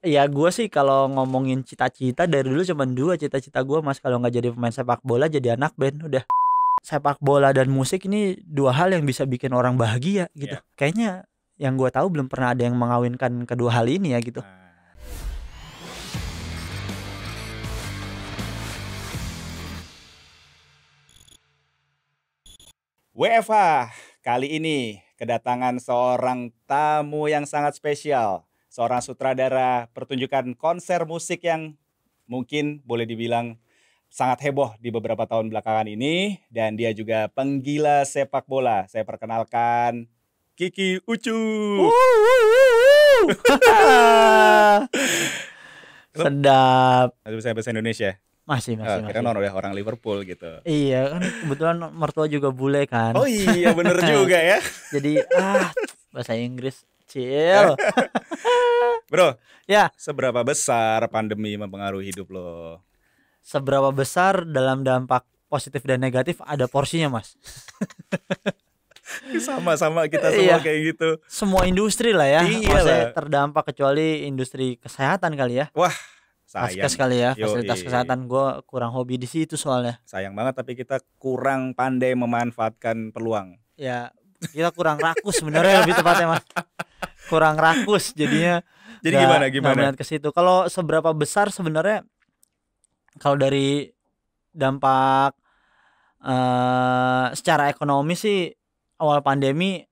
Ya gue sih kalau ngomongin cita-cita dari dulu cuman dua cita-cita gue mas, kalau nggak jadi pemain sepak bola jadi anak band udah. Sepak bola dan musik ini dua hal yang bisa bikin orang bahagia gitu. Ya. Kayaknya yang gue tahu belum pernah ada yang mengawinkan kedua hal ini ya gitu. Nah, WFH kali ini kedatangan seorang tamu yang sangat spesial, seorang sutradara pertunjukan konser musik yang mungkin boleh dibilang sangat heboh di beberapa tahun belakangan ini, dan dia juga penggila sepak bola. Saya perkenalkan Kiki Ucup. Lo Sedap. masih bisa bahasa Indonesia? Masih Oh, masih kira masih. udah orang Liverpool gitu. Iya kan kebetulan mertua juga bule kan. Oh iya, bener juga ya. Jadi bahasa Inggris chill. Bro, Ya, seberapa besar pandemi mempengaruhi hidup lo? seberapa besar dalam dampak positif dan negatif ada porsinya mas. Sama-sama kita semua Iya, kayak gitu. semua industri lah ya, maksudnya Iyalah. terdampak kecuali industri kesehatan kali ya. Wah, Vaskes sayang. kali ya, fasilitas Yoi. kesehatan gue kurang hobi di situ soalnya. Sayang banget tapi kita kurang pandai memanfaatkan peluang. Ya, kita kurang rakus sebenarnya lebih tepatnya mas. Kurang rakus jadinya Jadi nggak gimana nggak gimana? melihat ke situ. Kalau seberapa besar sebenarnya kalau dari dampak secara ekonomi sih awal pandemi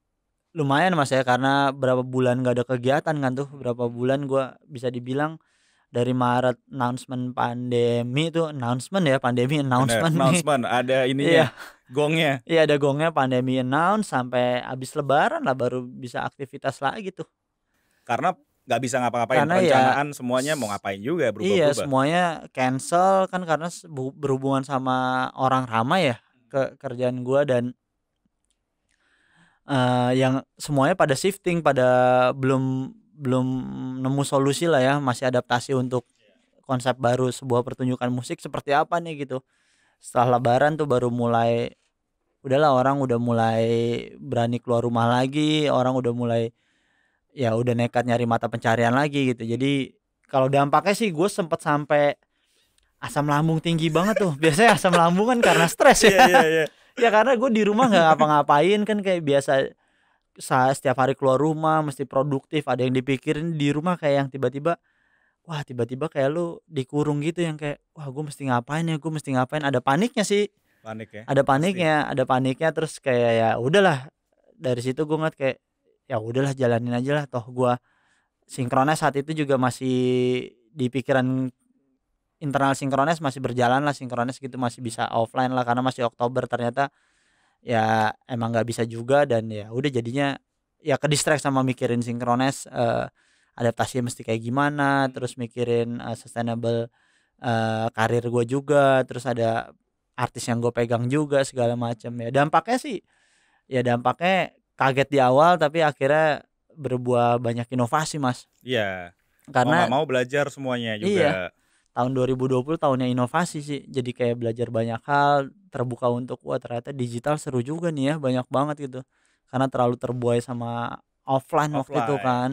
lumayan mas ya, karena berapa bulan nggak ada kegiatan kan tuh, berapa bulan gue bisa dibilang dari Maret announcement pandemi itu announcement ya, pandemi Bener, announcement nih. announcement ada ininya, Iya, gongnya. iya ada gongnya pandemi announce sampai habis lebaran lah baru bisa aktivitas lagi tuh. Karena nggak bisa ngapa-ngapain, Karena ya perencanaan semuanya mau ngapain juga iya berubah-berubah. semuanya cancel kan karena berhubungan sama orang ramai ya ke kerjaan gua, dan yang semuanya pada shifting, pada belum belum nemu solusi lah ya, masih adaptasi untuk konsep baru sebuah pertunjukan musik seperti apa nih gitu. Setelah lebaran tuh baru mulai, udahlah orang udah mulai berani keluar rumah lagi, orang udah mulai ya udah nekat nyari mata pencarian lagi gitu. Jadi kalau dampaknya sih gue sempet sampai asam lambung tinggi banget tuh. Biasanya asam lambung kan karena stres ya. Iya iya iya. Ya karena gue di rumah nggak ngapa-ngapain kan kayak biasa, setiap hari keluar rumah mesti produktif, ada yang dipikirin di rumah kayak yang tiba-tiba, wah tiba-tiba kayak lu dikurung gitu yang kayak wah gue mesti ngapain ya, gue mesti ngapain, ada paniknya sih, Panik ya, ada pasti. paniknya, ada paniknya, terus kayak ya udahlah, dari situ gue ngeliat kayak ya udahlah jalanin aja lah, toh gue sinkronis saat itu juga masih di pikiran, internal sinkronis masih berjalan lah, sinkronis gitu masih bisa offline lah karena masih Oktober, ternyata ya emang nggak bisa juga, dan ya udah jadinya ya ke distract sama mikirin sinkronis, adaptasi mesti kayak gimana, terus mikirin sustainable karir gue juga, terus ada artis yang gue pegang juga segala macam ya. Dampaknya sih ya dampaknya kaget di awal tapi akhirnya berbuah banyak inovasi mas, Iya, mau nggak karena mau belajar semuanya iya juga. tahun 2020 tahunnya inovasi sih, jadi kayak belajar banyak hal, terbuka untuk wah ternyata digital seru juga nih ya, banyak banget gitu, karena terlalu terbuai sama offline waktu itu Offline. kan,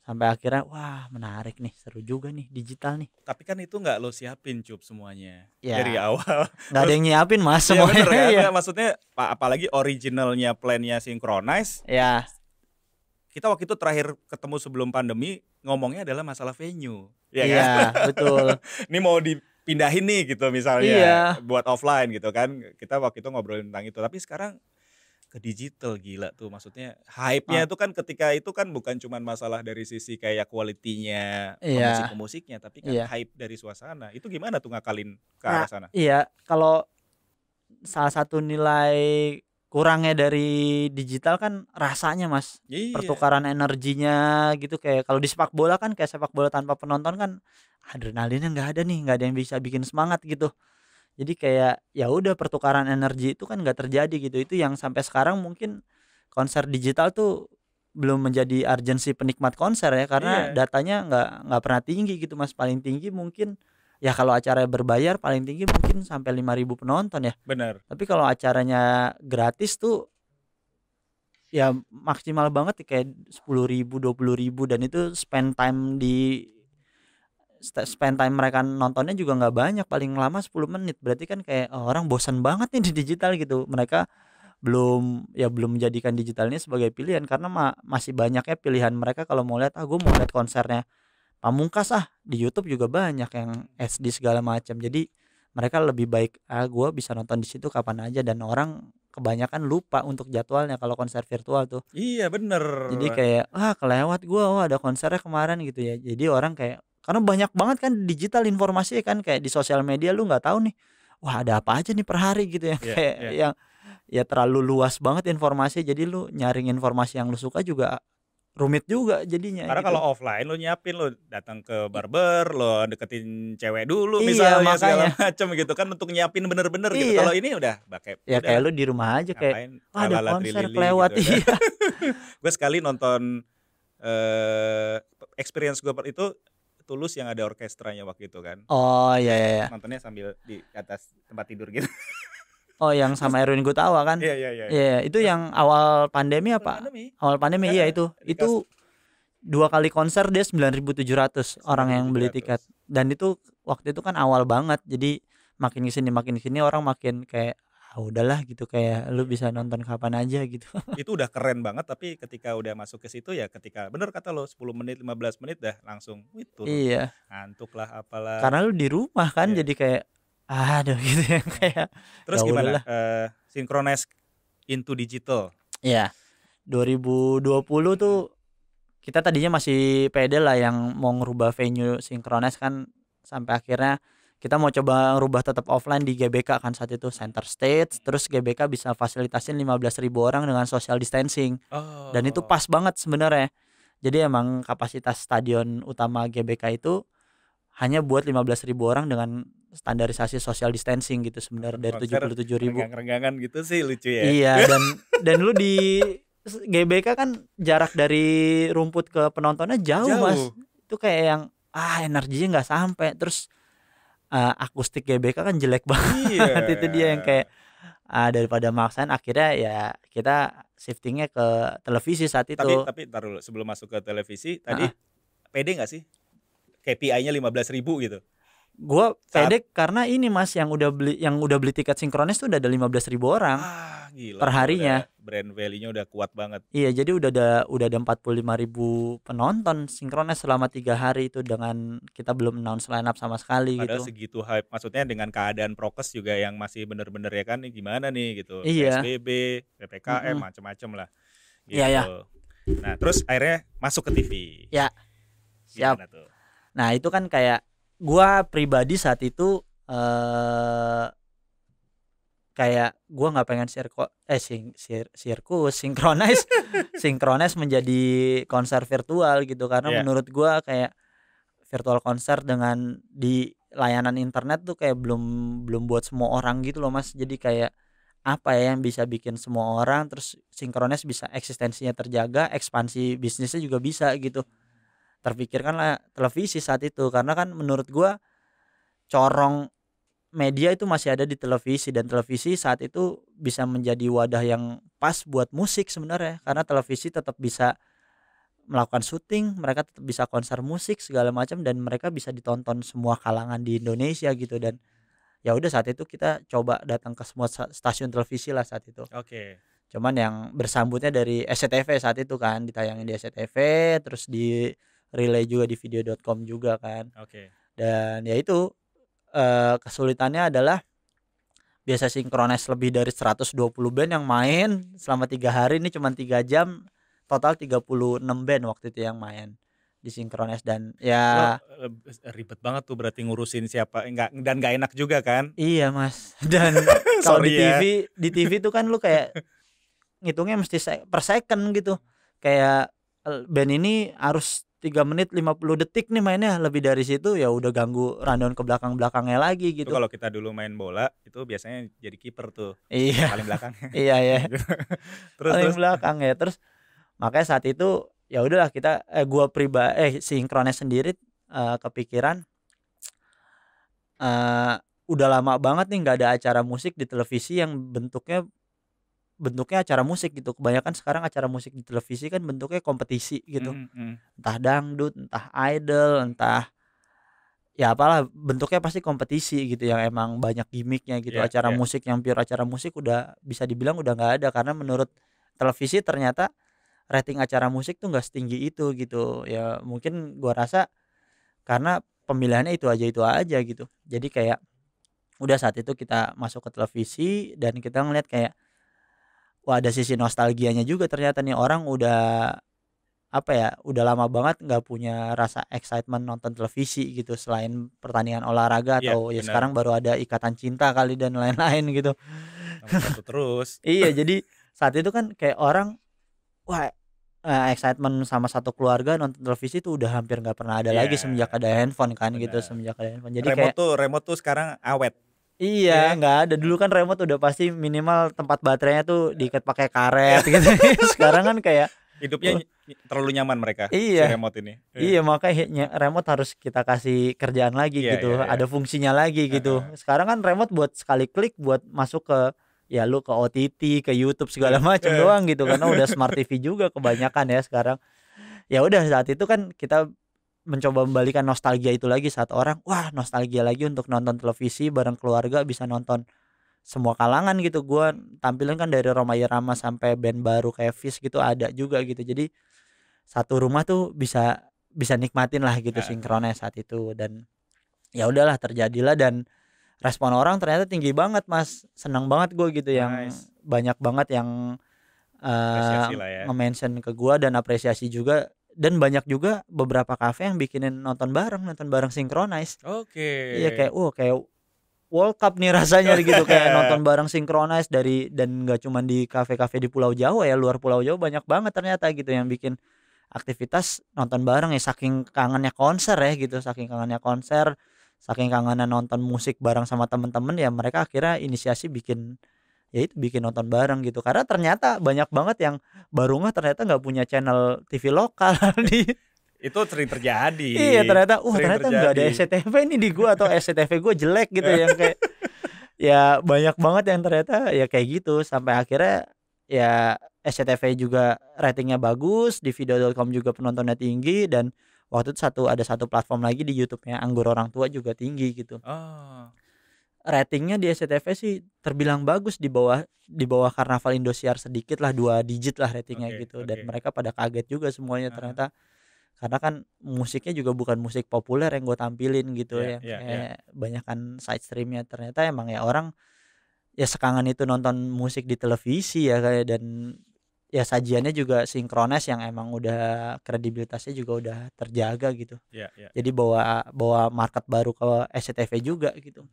sampai akhirnya wah menarik nih, seru juga nih digital nih. Tapi kan itu nggak lo siapin cup semuanya dari Ya awal. nggak ada Terus yang nyiapin mas iya bener semuanya. kan, Ya nggak maksudnya apalagi originalnya plannya Synchronize. ya Kita waktu itu terakhir ketemu sebelum pandemi ngomongnya adalah masalah venue, ya kan? iya betul. Ini mau dipindahin nih gitu misalnya Iya. buat offline gitu kan. Kita waktu itu ngobrolin tentang itu. Tapi sekarang ke digital gila tuh, maksudnya Ah, hype-nya itu kan ketika itu kan bukan cuman masalah dari sisi kayak kualitinya iya pemusik-pemusiknya, tapi kan iya. hype dari suasana. Itu gimana tuh ngakalin ke arah sana? Iya kalau salah satu nilai kurangnya dari digital kan rasanya mas, Iya, pertukaran energinya gitu, kayak kalau di sepak bola kan kayak sepak bola tanpa penonton kan adrenalinnya nggak ada nih, nggak ada yang bisa bikin semangat gitu, jadi kayak ya udah pertukaran energi itu kan nggak terjadi gitu, itu yang sampai sekarang mungkin konser digital tuh belum menjadi urgensi penikmat konser ya, karena iya, datanya nggak pernah tinggi gitu mas, paling tinggi mungkin ya kalau acaranya berbayar paling tinggi mungkin sampai 5.000 penonton ya. bener. Tapi kalau acaranya gratis tuh ya maksimal banget ya kayak 10.000 20.000, dan itu spend time di spend time mereka nontonnya juga nggak banyak, paling lama 10 menit. Berarti kan kayak orang bosan banget nih di digital gitu. Mereka belum menjadikan digital ini sebagai pilihan karena masih banyaknya pilihan mereka kalau mau lihat, gue mau lihat konsernya Pamungkas di YouTube juga banyak yang SD segala macam. Jadi mereka lebih baik gue bisa nonton di situ kapan aja, dan orang kebanyakan lupa untuk jadwalnya kalau konser virtual tuh. Iya bener. Jadi kayak kelewat gue, ada konsernya kemarin gitu ya. Jadi orang kayak, karena banyak banget kan digital informasi kan, kayak di sosial media lu nggak tahu nih, wah ada apa aja nih per hari gitu ya. Kayak yang ya terlalu luas banget informasi, jadi lu nyaring informasi yang lu suka juga rumit juga jadinya. Karena gitu. kalau offline lu nyiapin, lu datang ke barber, lu deketin cewek dulu Iya, misalnya segala makanya. macam gitu kan untuk nyiapin bener-bener gitu. Iya. Kalau ini udah pakai Ya kayak lu di rumah aja kayak ada tralala konser trilili kelewat gitu kan. iya. Gue sekali nonton experience gue itu Tulus yang ada orkestranya waktu itu kan. Oh iya. Nontonnya sambil di atas tempat tidur gitu. Oh yang sama Erwin Gutawa kan? Iya. Iya, itu yang awal pandemi apa? Awal pandemi iya itu. Itu 2 kali konser dia 9.700 orang yang beli tiket. Dan itu waktu itu kan awal banget. Jadi makin kesini orang makin kayak udahlah gitu, kayak lu bisa nonton kapan aja gitu. Itu udah keren banget, tapi ketika udah masuk ke situ ya, ketika bener kata lo 10 menit 15 menit dah langsung turun. Iya. Ngantuk lah apalah. Karena lu di rumah kan jadi kayak aduh gitu ya kayak. Terus gimana? Synchronize into digital. Iya. 2020 tuh kita tadinya masih pede lah yang mau ngerubah venue Synchronize kan, sampai akhirnya kita mau coba ngerubah tetap offline di GBK kan saat itu, center stage, terus GBK bisa fasilitasin 15.000 orang dengan social distancing. Dan itu pas banget sebenarnya. Jadi emang kapasitas stadion utama GBK itu hanya buat 15.000 orang dengan standarisasi social distancing gitu sebenarnya, dari 77.000. Renggang-renggangan gitu sih lucu ya. Iya, dan lu di GBK kan jarak dari rumput ke penontonnya jauh. Mas. Itu kayak yang energinya nggak sampai. Terus akustik GBK kan jelek banget. Itu dia yang kayak daripada maksain, akhirnya ya kita shiftingnya ke televisi saat itu. Tapi ntar dulu, sebelum masuk ke televisi tadi pede nggak sih KPI-nya 15.000 gitu? Gue pede karena ini Mas, yang udah beli tiket Synchronize tuh udah ada 15.000 orang gila, per harinya. Brand value-nya udah kuat banget. Iya, jadi udah ada 45.000 penonton Synchronize selama 3 hari itu, dengan kita belum announce line up sama sekali. Padahal gitu. Segitu hype, maksudnya dengan keadaan prokes juga yang masih bener-bener ya kan, gimana nih gitu. Iya. PSBB, PPKM, macem-macem lah. Gitu. Iya. Nah terus akhirnya masuk ke TV. Ya. Siap. Tuh? Nah itu kan kayak gua pribadi saat itu kayak gua nggak pengen Synchronize menjadi konser virtual gitu, karena menurut gua kayak virtual konser dengan di layanan internet tuh kayak belum buat semua orang gitu loh Mas. Jadi kayak apa ya yang bisa bikin semua orang, terus Synchronize bisa eksistensinya terjaga, ekspansi bisnisnya juga bisa gitu. Terpikirkanlah televisi saat itu, karena kan menurut gua corong media itu masih ada di televisi, dan televisi saat itu bisa menjadi wadah yang pas buat musik sebenarnya, karena televisi tetap bisa melakukan syuting, mereka tetap bisa konser musik segala macam, dan mereka bisa ditonton semua kalangan di Indonesia gitu. Dan ya udah saat itu kita coba datang ke semua stasiun televisi lah saat itu. Cuman yang bersambutnya dari SCTV saat itu kan, ditayangin di SCTV, terus di relay juga di video.com juga kan. Dan ya itu kesulitannya adalah biasa Synchronize lebih dari 120 band yang main selama 3 hari, ini cuma 3 jam, total 36 band waktu itu yang main di Synchronize. Dan ya ribet banget tuh berarti ngurusin siapa, dan nggak enak juga kan. Iya Mas. Dan kalau di TV tuh kan lu kayak ngitungnya mesti per second gitu, kayak band ini harus 3 menit 50 detik nih mainnya, lebih dari situ ya udah ganggu rundown ke belakang-belakangnya lagi gitu. Kalau kita dulu main bola itu biasanya jadi kiper tuh. Iya. Paling belakang. Iya. Paling belakang ya. Terus makanya saat itu ya udahlah kita gua pribadi Synchronize sendiri kepikiran udah lama banget nih nggak ada acara musik di televisi yang bentuknya acara musik gitu. Kebanyakan sekarang acara musik di televisi kan bentuknya kompetisi gitu. Entah dangdut, entah idol, entah ya apalah bentuknya pasti kompetisi gitu yang emang banyak gimmicknya gitu. Iya, Acara iya. musik yang pure acara musik udah bisa dibilang udah nggak ada karena menurut televisi ternyata rating acara musik tuh nggak setinggi itu gitu. Ya mungkin gua rasa karena pemilihannya itu aja gitu. Jadi kayak udah saat itu kita masuk ke televisi dan kita ngeliat kayak wah ada sisi nostalgianya juga ternyata nih orang udah apa ya, udah lama banget nggak punya rasa excitement nonton televisi gitu selain pertandingan olahraga Iya, atau ya benar. sekarang baru ada Ikatan Cinta kali dan lain-lain gitu. Nomor satu terus. Iya, jadi saat itu kan kayak orang wah, excitement sama satu keluarga nonton televisi itu udah hampir nggak pernah ada Iya, lagi semenjak ada handphone kan gitu, benar. semenjak ada handphone. Jadi kayak Remote tuh sekarang awet, iya, ya. nggak ada. Dulu kan remote udah pasti minimal tempat baterainya tuh diikat pakai karet gitu. Sekarang kan kayak Hidupnya wah, terlalu nyaman mereka si iya. remote ini. Iya makanya remote harus kita kasih kerjaan lagi Iya, iya, gitu, iya. ada fungsinya lagi gitu. Heeh. Sekarang kan remote buat sekali klik buat masuk ke ya lu ke OTT, ke YouTube segala macam doang gitu karena udah smart TV juga kebanyakan ya sekarang. Ya udah saat itu kan kita mencoba membalikan nostalgia itu lagi saat orang wah nostalgia lagi untuk nonton televisi bareng keluarga bisa nonton semua kalangan gitu. Gua tampilin kan dari Rhoma Irama sampai band baru kayak Fish gitu ada juga gitu. Jadi satu rumah tuh bisa nikmatin lah gitu Heeh, heeh. sinkronnya saat itu dan ya udahlah terjadilah dan respon orang ternyata tinggi banget Mas, senang banget gue gitu yang Nice. banyak banget yang Apresiasi lah ya. nge-mention ke gue dan apresiasi juga dan banyak juga beberapa kafe yang bikinin nonton bareng Synchronize. Oke. Iya kayak kayak World Cup nih rasanya gitu kayak nonton bareng Synchronize dari dan nggak cuman di kafe-kafe di Pulau Jawa ya, luar Pulau Jawa banyak banget ternyata gitu yang bikin aktivitas nonton bareng ya saking kangennya konser ya gitu, saking kangennya konser, saking kangennya nonton musik bareng sama temen-temen ya mereka akhirnya inisiasi bikin ya itu bikin nonton bareng gitu. Karena ternyata banyak banget yang baru ngeh ternyata nggak punya channel TV lokal di Itu sering terjadi. iya ternyata Sering ternyata nggak ada terjadi. SCTV nih di gua atau SCTV gua jelek gitu yang kayak ya banyak banget yang ternyata ya kayak gitu sampai akhirnya ya SCTV juga ratingnya bagus, di video.com juga penontonnya tinggi dan waktu itu ada satu platform lagi di YouTube-nya Anggur Orang Tua juga tinggi gitu. Oh, Ratingnya di SCTV sih terbilang bagus di bawah Karnaval Indosiar sedikit lah 2 digit lah ratingnya oke, gitu dan oke. mereka pada kaget juga semuanya Heeh. ternyata karena kan musiknya juga bukan musik populer yang gue tampilin gitu Iya, yang iya, iya. kayak banyakan side streamnya ternyata emang ya orang ya sekangen itu nonton musik di televisi ya kayak dan ya sajiannya juga sinkronis yang emang udah kredibilitasnya juga udah terjaga gitu. Iya, iya, iya. Jadi bawa bawa market baru ke SCTV juga gitu.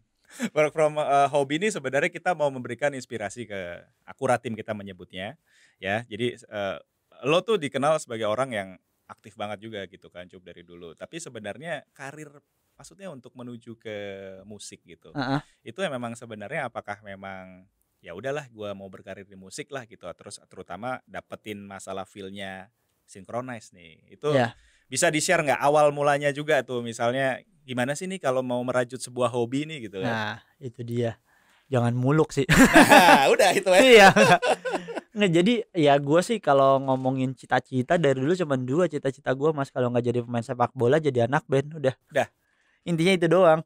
Work from, home ini sebenarnya kita mau memberikan inspirasi ke Akuratim kita menyebutnya, ya. Jadi, lo tuh dikenal sebagai orang yang aktif banget juga gitu kan, Cup, dari dulu. Tapi sebenarnya karir maksudnya untuk menuju ke musik gitu, Heeh. itu ya memang sebenarnya apakah memang, ya udahlah gua mau berkarir di musik lah gitu, terus terutama dapetin masalah feel-nya Synchronize nih, itu Ya. bisa di-share nggak awal mulanya juga tuh misalnya, gimana sih nih kalau mau merajut sebuah hobi nih gitu kan? Nah, itu dia. Jangan muluk sih. Nah, udah itu ya. Iya. Nggak jadi ya gue sih kalau ngomongin cita-cita dari dulu cuman 2 cita-cita gue Mas, kalau nggak jadi pemain sepak bola jadi anak band udah. Udah. Intinya itu doang.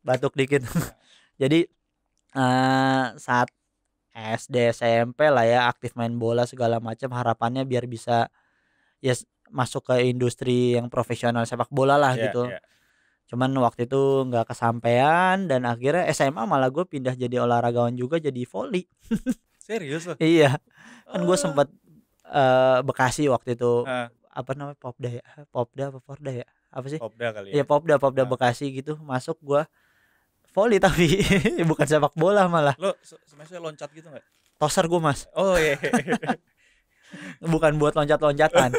Batuk dikit. Jadi saat SD, SMP lah ya aktif main bola segala macam harapannya biar bisa ya masuk ke industri yang profesional sepak bola lah Iya, gitu. iya. Cuman waktu itu nggak kesampaian dan akhirnya SMA malah gue pindah jadi olahragawan juga jadi voli. Serius loh? Iya, kan gue Oh, sempet, Bekasi waktu itu, heeh, apa namanya, Popda ya, Popda apa Porda ya, apa sih? Popda kali Iya ya? Popda Heeh. Bekasi gitu masuk gue voli tapi bukan sepak bola malah, Lo semesnya loncat gitu nggak? toser gue Mas, Oh, iya. bukan buat loncat-loncatan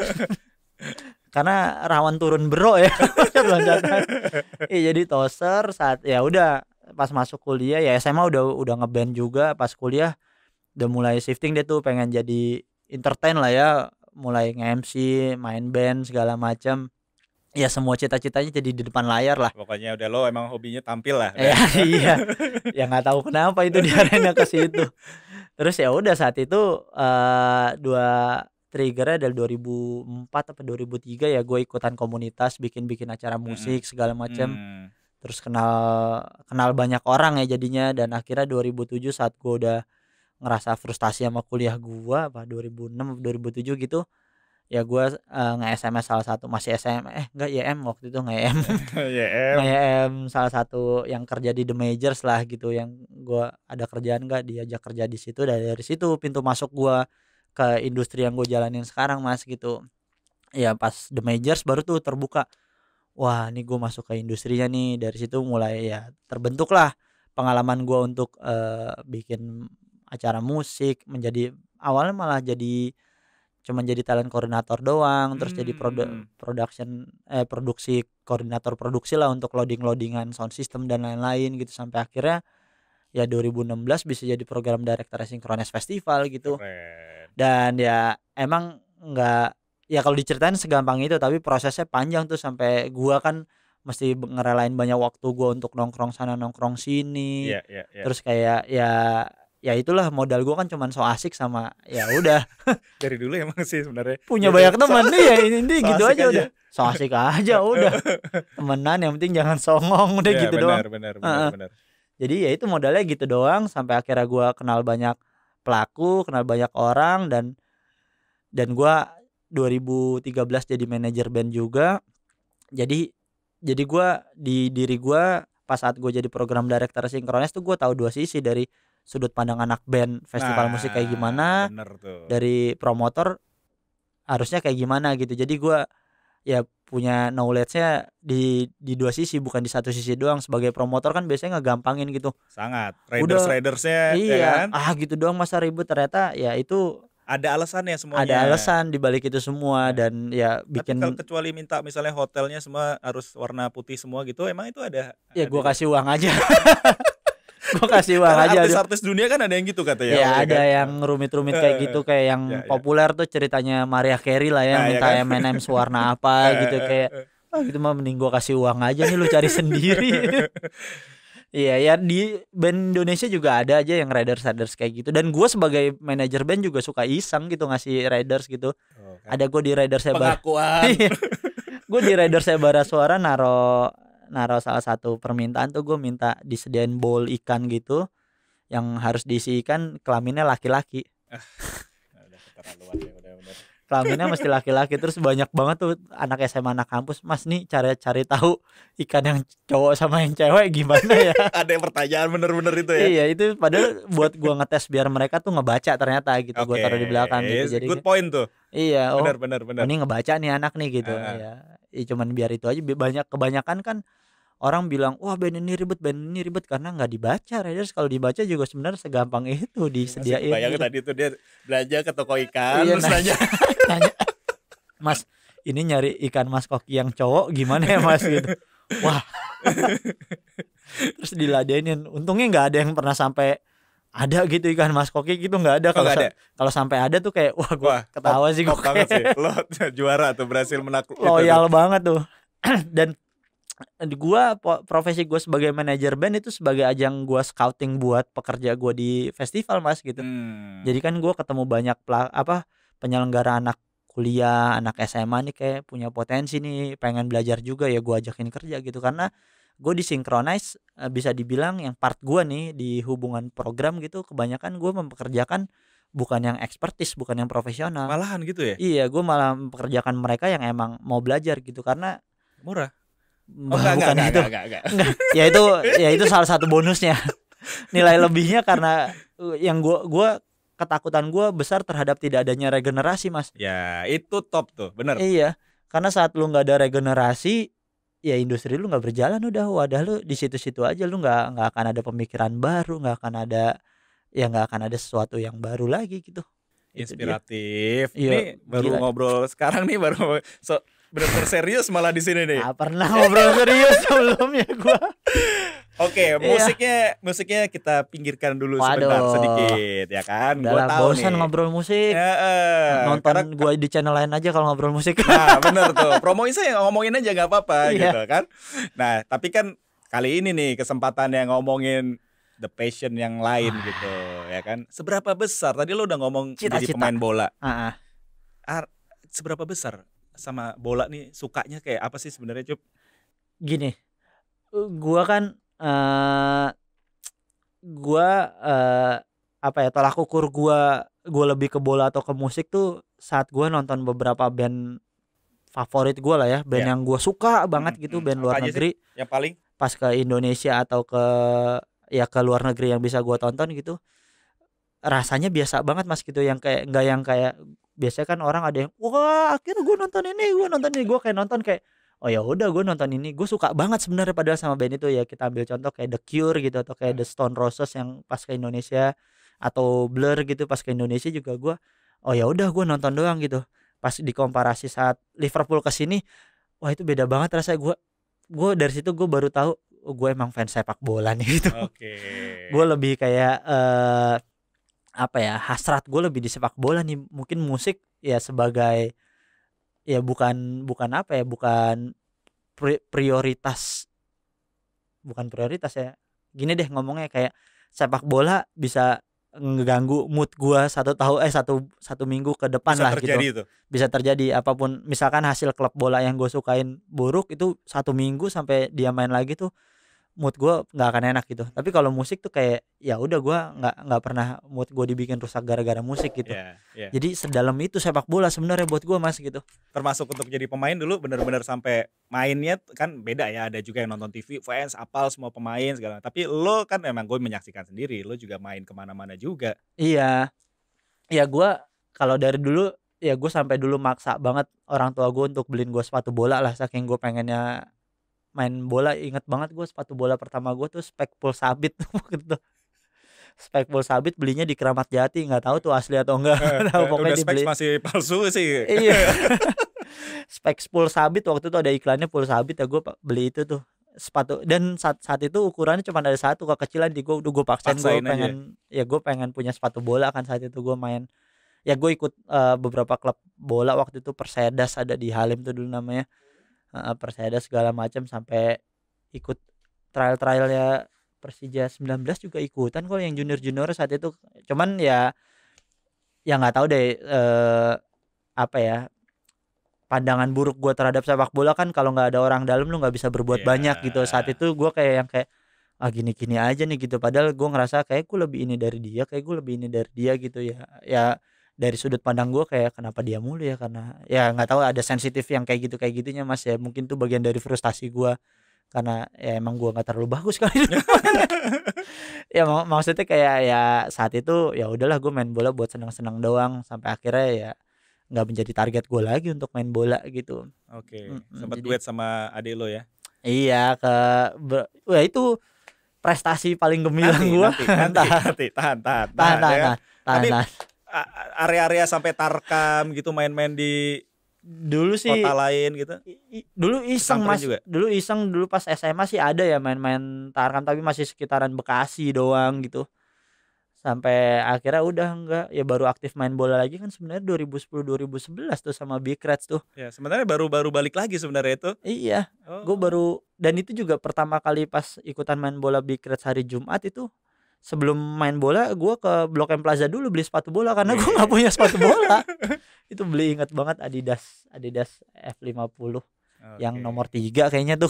karena rawan turun bro ya loncat-loncatan. Iya jadi toser saat ya udah pas masuk kuliah ya SMA udah ngeband juga pas kuliah udah mulai shifting dia tuh pengen jadi entertain lah ya, mulai nge-MC, main band segala macam. Ya semua cita-citanya jadi di depan layar lah. Pokoknya udah lo emang hobinya tampil lah Ya udah. iya, ya nggak tahu kenapa itu diarahnya ke situ. Terus ya udah saat itu 2 triggernya dari 2004 apa 2003 ya, gue ikutan komunitas bikin acara musik segala macam. Terus kenal banyak orang ya jadinya, dan akhirnya 2007 saat gue udah ngerasa frustasi sama kuliah gue apa 2006 2007 gitu ya, gue nge-SMS salah satu masih enggak YM waktu itu nge-YM YM. nge-YM salah satu yang kerja di The Majors lah gitu, yang gue ada kerjaan nggak, diajak kerja di situ. Dari situ pintu masuk gue ke industri yang gue jalanin sekarang Mas gitu ya. Pas The Majors baru tuh terbuka, wah ini gue masuk ke industrinya nih. Dari situ mulai ya terbentuk lah pengalaman gue untuk bikin acara musik. Menjadi awalnya malah cuman jadi talent koordinator doang, terus jadi produksi koordinator produksi lah untuk loadingan sound system dan lain-lain gitu, sampai akhirnya ya 2016 bisa jadi program director Synchronize Festival gitu. Keren. Dan ya emang nggak, ya kalau diceritain segampang itu, tapi prosesnya panjang tuh, sampai gua kan mesti ngerelain banyak waktu gua untuk nongkrong sana nongkrong sini. Iya. Terus kayak ya itulah, modal gua kan cuman so asik sama ya udah Dari dulu emang sih sebenarnya punya gitu. banyak teman nih ya, ini so gitu asik aja udah so asik aja udah temenan, yang penting jangan songong, udah Ya, gitu doang. benar. Jadi ya itu modalnya gitu doang, sampai akhirnya gua kenal banyak pelaku, kenal banyak orang, dan gua 2013 jadi manajer band juga. Jadi gua di diri gua pas saat gua jadi program director Synchronize tuh, gua tahu dua sisi, dari sudut pandang anak band festival musik kayak gimana, bener tuh. dari promotor harusnya kayak gimana gitu. Jadi gua ya punya knowledge-nya di dua sisi, bukan di satu sisi doang. Sebagai promotor kan biasanya ngegampangin gitu. Sangat. Udah, Ridersnya iya, ya kan? gitu doang masa ribut. Ternyata ya itu Ada alasannya semuanya. ada alasan di balik itu semua. Dan ya bikin, tapi kalau kecuali minta misalnya hotelnya semua harus warna putih semua gitu, emang itu ada ya gua ada kasih uang aja. Gua kasih uang Karena aja. artis-artis dunia kan ada yang gitu katanya. Ya ada yang rumit-rumit kayak gitu, kayak yang Ya. populer tuh ceritanya Mariah Carey lah ya, Nah, minta ya kan? M&M's warna apa gitu, kayak gitu mah mending gua kasih uang aja nih, lu cari sendiri. Iya ya, di band Indonesia juga ada aja yang riders kayak gitu, dan gue sebagai manajer band juga suka iseng gitu ngasih riders gitu. Kan? Ada gue di riders Pengakuan. Gue di riders Bara Suara naro salah satu permintaan tuh, gue minta disediain bowl ikan gitu yang harus diisi ikan, kelaminnya laki-laki. Udah keterlaluan ya, udah. Kelaminnya mesti laki-laki. Terus banyak banget tuh anak SMA, anak kampus, Mas nih cari tahu ikan yang cowok sama yang cewek gimana ya. Ada yang pertanyaan bener-bener itu ya. Iya, itu padahal buat gua ngetes biar mereka tuh ngebaca ternyata gitu. Gua taruh di belakang gitu. Jadi good point tuh. Iya, Bener. ini ngebaca nih anak nih gitu. Ya cuman biar itu aja. Kebanyakan kan orang bilang, wah band ini ribet karena nggak dibaca. Riders kalau dibaca juga sebenarnya segampang itu disediain. Bayangin gitu. tadi tuh dia belanja ke toko ikan, Iya, terus nanya, Mas, ini nyari ikan mas koki yang cowok gimana ya Mas gitu. Wah. Terus diladenin. Untungnya nggak ada yang pernah sampai ada gitu ikan mas koki gitu, nggak ada. Kalau sampai ada tuh kayak wah ketawa sih gue. Banget sih. Lo juara tuh, berhasil menaklukkan. Loyal banget tuh. Dan profesi gue sebagai manajer band itu sebagai ajang gue scouting buat pekerja gue di festival Mas gitu. Jadi kan gue ketemu banyak penyelenggara anak kuliah, anak SMA nih kayak punya potensi nih, pengen belajar juga, ya gue ajakin kerja gitu. Karena gue di Synchronize bisa dibilang yang part gue nih di hubungan program gitu, kebanyakan gue mempekerjakan bukan yang expertise, bukan yang profesional. Malahan gitu ya? Iya, gue malah mempekerjakan mereka yang emang mau belajar gitu. Karena murah. Enggak. Ya itu salah satu bonusnya. Nilai lebihnya karena yang gue ketakutan gue besar terhadap tidak adanya regenerasi Mas. Ya itu top tuh, bener. Iya, karena saat lu nggak ada regenerasi, ya industri lu nggak berjalan, udah wadah lu di situ-situ aja, lu nggak akan ada pemikiran baru, nggak akan ada sesuatu yang baru lagi gitu. Inspiratif. Ini baru ngobrol sekarang nih, baru bener-bener serius malah di sini nih. Pernah ngobrol serius sebelumnya gua. Oke, musiknya kita pinggirkan dulu sebentar sedikit ya kan. Gua tahu bosan ngobrol musik. Nonton gua di channel lain aja kalau ngobrol musik. Nah, bener tuh. Promoin saya, ngomongin aja nggak apa-apa gitu kan. Nah, tapi kan kali ini nih kesempatan yang ngomongin the passion yang lain gitu ya kan. Seberapa besar? Tadi lo udah ngomong jadi pemain bola. seberapa besar sama bola nih sukanya kayak apa sih sebenarnya, Cup? Gini, gua kan gua apa ya, tolak ukur gua lebih ke bola atau ke musik tuh saat gua nonton beberapa band favorit gua lah ya, band Ya. yang gua suka banget gitu, band Apa luar aja sih negeri. yang paling? Pas ke Indonesia atau ke luar negeri yang bisa gua tonton gitu, rasanya biasa banget Mas gitu, yang kayak nggak yang kayak biasanya kan orang ada yang, "Wah, akhirnya gua nonton ini." Gua kayak nonton kayak, "Oh ya udah gua nonton ini." Gue suka banget sebenarnya padahal sama band itu ya, kita ambil contoh kayak The Cure gitu atau kayak The Stone Roses yang pas ke Indonesia atau Blur gitu pas ke Indonesia juga gua, "Oh ya udah gua nonton doang." Gitu. Pas dikomparasi saat Liverpool ke sini, wah itu beda banget rasanya. Gue dari situ gue baru tahu, oh, gue emang fans sepak bola nih gitu. Oke. Gue lebih kayak apa ya, hasrat gue lebih di sepak bola nih. Mungkin musik ya sebagai ya bukan apa ya, bukan prioritas, bukan prioritas ya. Gini deh ngomongnya, kayak sepak bola bisa ngeganggu mood gua satu minggu ke depan Bisa lah gitu. terjadi itu. Bisa terjadi apapun, misalkan hasil klub bola yang gue sukain buruk, itu 1 minggu sampai dia main lagi tuh mood gue nggak akan enak gitu. Tapi kalau musik tuh kayak ya udah, gue nggak pernah mood gue dibikin rusak gara-gara musik gitu. Ya, ya. Jadi sedalam itu sepak bola sebenarnya buat gue Mas gitu. Termasuk untuk jadi pemain dulu benar-benar sampai mainnya kan beda ya, ada juga yang nonton TV fans apal semua pemain segala, tapi lo kan memang gue menyaksikan sendiri, lo juga main kemana-mana juga. Iya, ya gue kalau dari dulu ya gue sampai dulu maksa banget orang tua gue untuk beliin gue sepatu bola lah, saking gue pengennya main bola. Inget banget gue sepatu bola pertama gue tuh Spekpul Sabit waktu itu. Spekpul Sabit belinya di Keramat Jati, nggak tahu tuh asli atau enggak. Tahu pokoknya Udah specs dibeli. masih palsu sih. Iya. Spekpul Sabit waktu itu ada iklannya Pul Sabit ya, gue beli itu tuh sepatu. Dan saat itu ukurannya cuma ada satu, kekecilan di gue. Udah gue paksain, gue Paksain aja. pengen ya, gue pengen punya sepatu bola kan. Saat itu gue main ya, gue ikut beberapa klub bola waktu itu. Persedas ada di Halim tuh dulu namanya. Persedas segala macam, sampai ikut trial ya Persija 19 juga ikutan kok, yang junior saat itu. Cuman ya nggak tahu deh apa ya, pandangan buruk gue terhadap sepak bola kan, kalau nggak ada orang dalam lu nggak bisa berbuat Iya. banyak gitu. Saat itu gue kayak yang kayak gini-gini aja nih gitu, padahal gue ngerasa kayak gue lebih ini dari dia, gitu ya. Ya dari sudut pandang gue kayak kenapa dia mulu ya, karena ya nggak tahu, ada sensitif yang kayak gitunya Mas ya. Mungkin tuh bagian dari frustasi gue, karena ya emang gue nggak terlalu bagus kali. Ya maksudnya kayak ya saat itu ya udahlah, gue main bola buat senang-senang doang, sampai akhirnya ya nggak menjadi target gue lagi untuk main bola gitu. Oke, sempat Jadi duet sama adik lo ya? iya, wah itu prestasi paling gemilang gue. Nanti, tahan. Ya. Tapi area-area sampai tarkam gitu, main-main di dulu sih kota lain gitu. dulu iseng Kesamperin Mas juga? dulu pas SMA sih ada ya main-main Tarkam, tapi masih sekitaran Bekasi doang gitu. Sampai akhirnya udah enggak, ya baru aktif main bola lagi kan sebenarnya 2010 2011 tuh sama Big Reds tuh. Ya, sebenarnya baru balik lagi sebenarnya itu. Iya, gue Oh. baru, dan itu juga pertama kali pas ikutan main bola Big Reds hari Jumat itu. Sebelum main bola gue ke Blok M Plaza dulu beli sepatu bola, karena gue nggak punya sepatu bola. Itu beli, inget banget, Adidas F50 yang nomor 3 kayaknya tuh.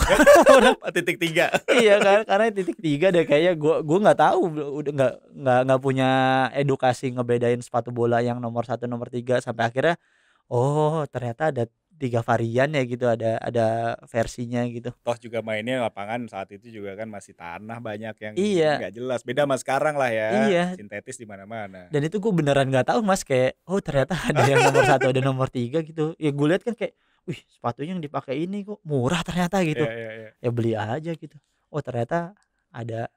Titik 3. Iya kan, karena titik 3 deh kayaknya. Gue nggak tahu, udah nggak punya edukasi ngebedain sepatu bola yang nomor 1 nomor 3, sampai akhirnya oh ternyata ada 3 varian ya gitu, ada versinya gitu. Toh juga mainnya lapangan saat itu juga kan masih tanah banyak yang Iya. nggak jelas. Beda sama sekarang lah ya. Iya. Sintetis di mana-mana. Dan itu gue beneran nggak tahu Mas, kayak oh ternyata ada yang nomor 1 ada nomor 3 gitu. Ya gue lihat kan kayak, wih sepatunya yang dipakai ini kok murah ternyata gitu. Iya. Ya beli aja gitu. Oh ternyata ada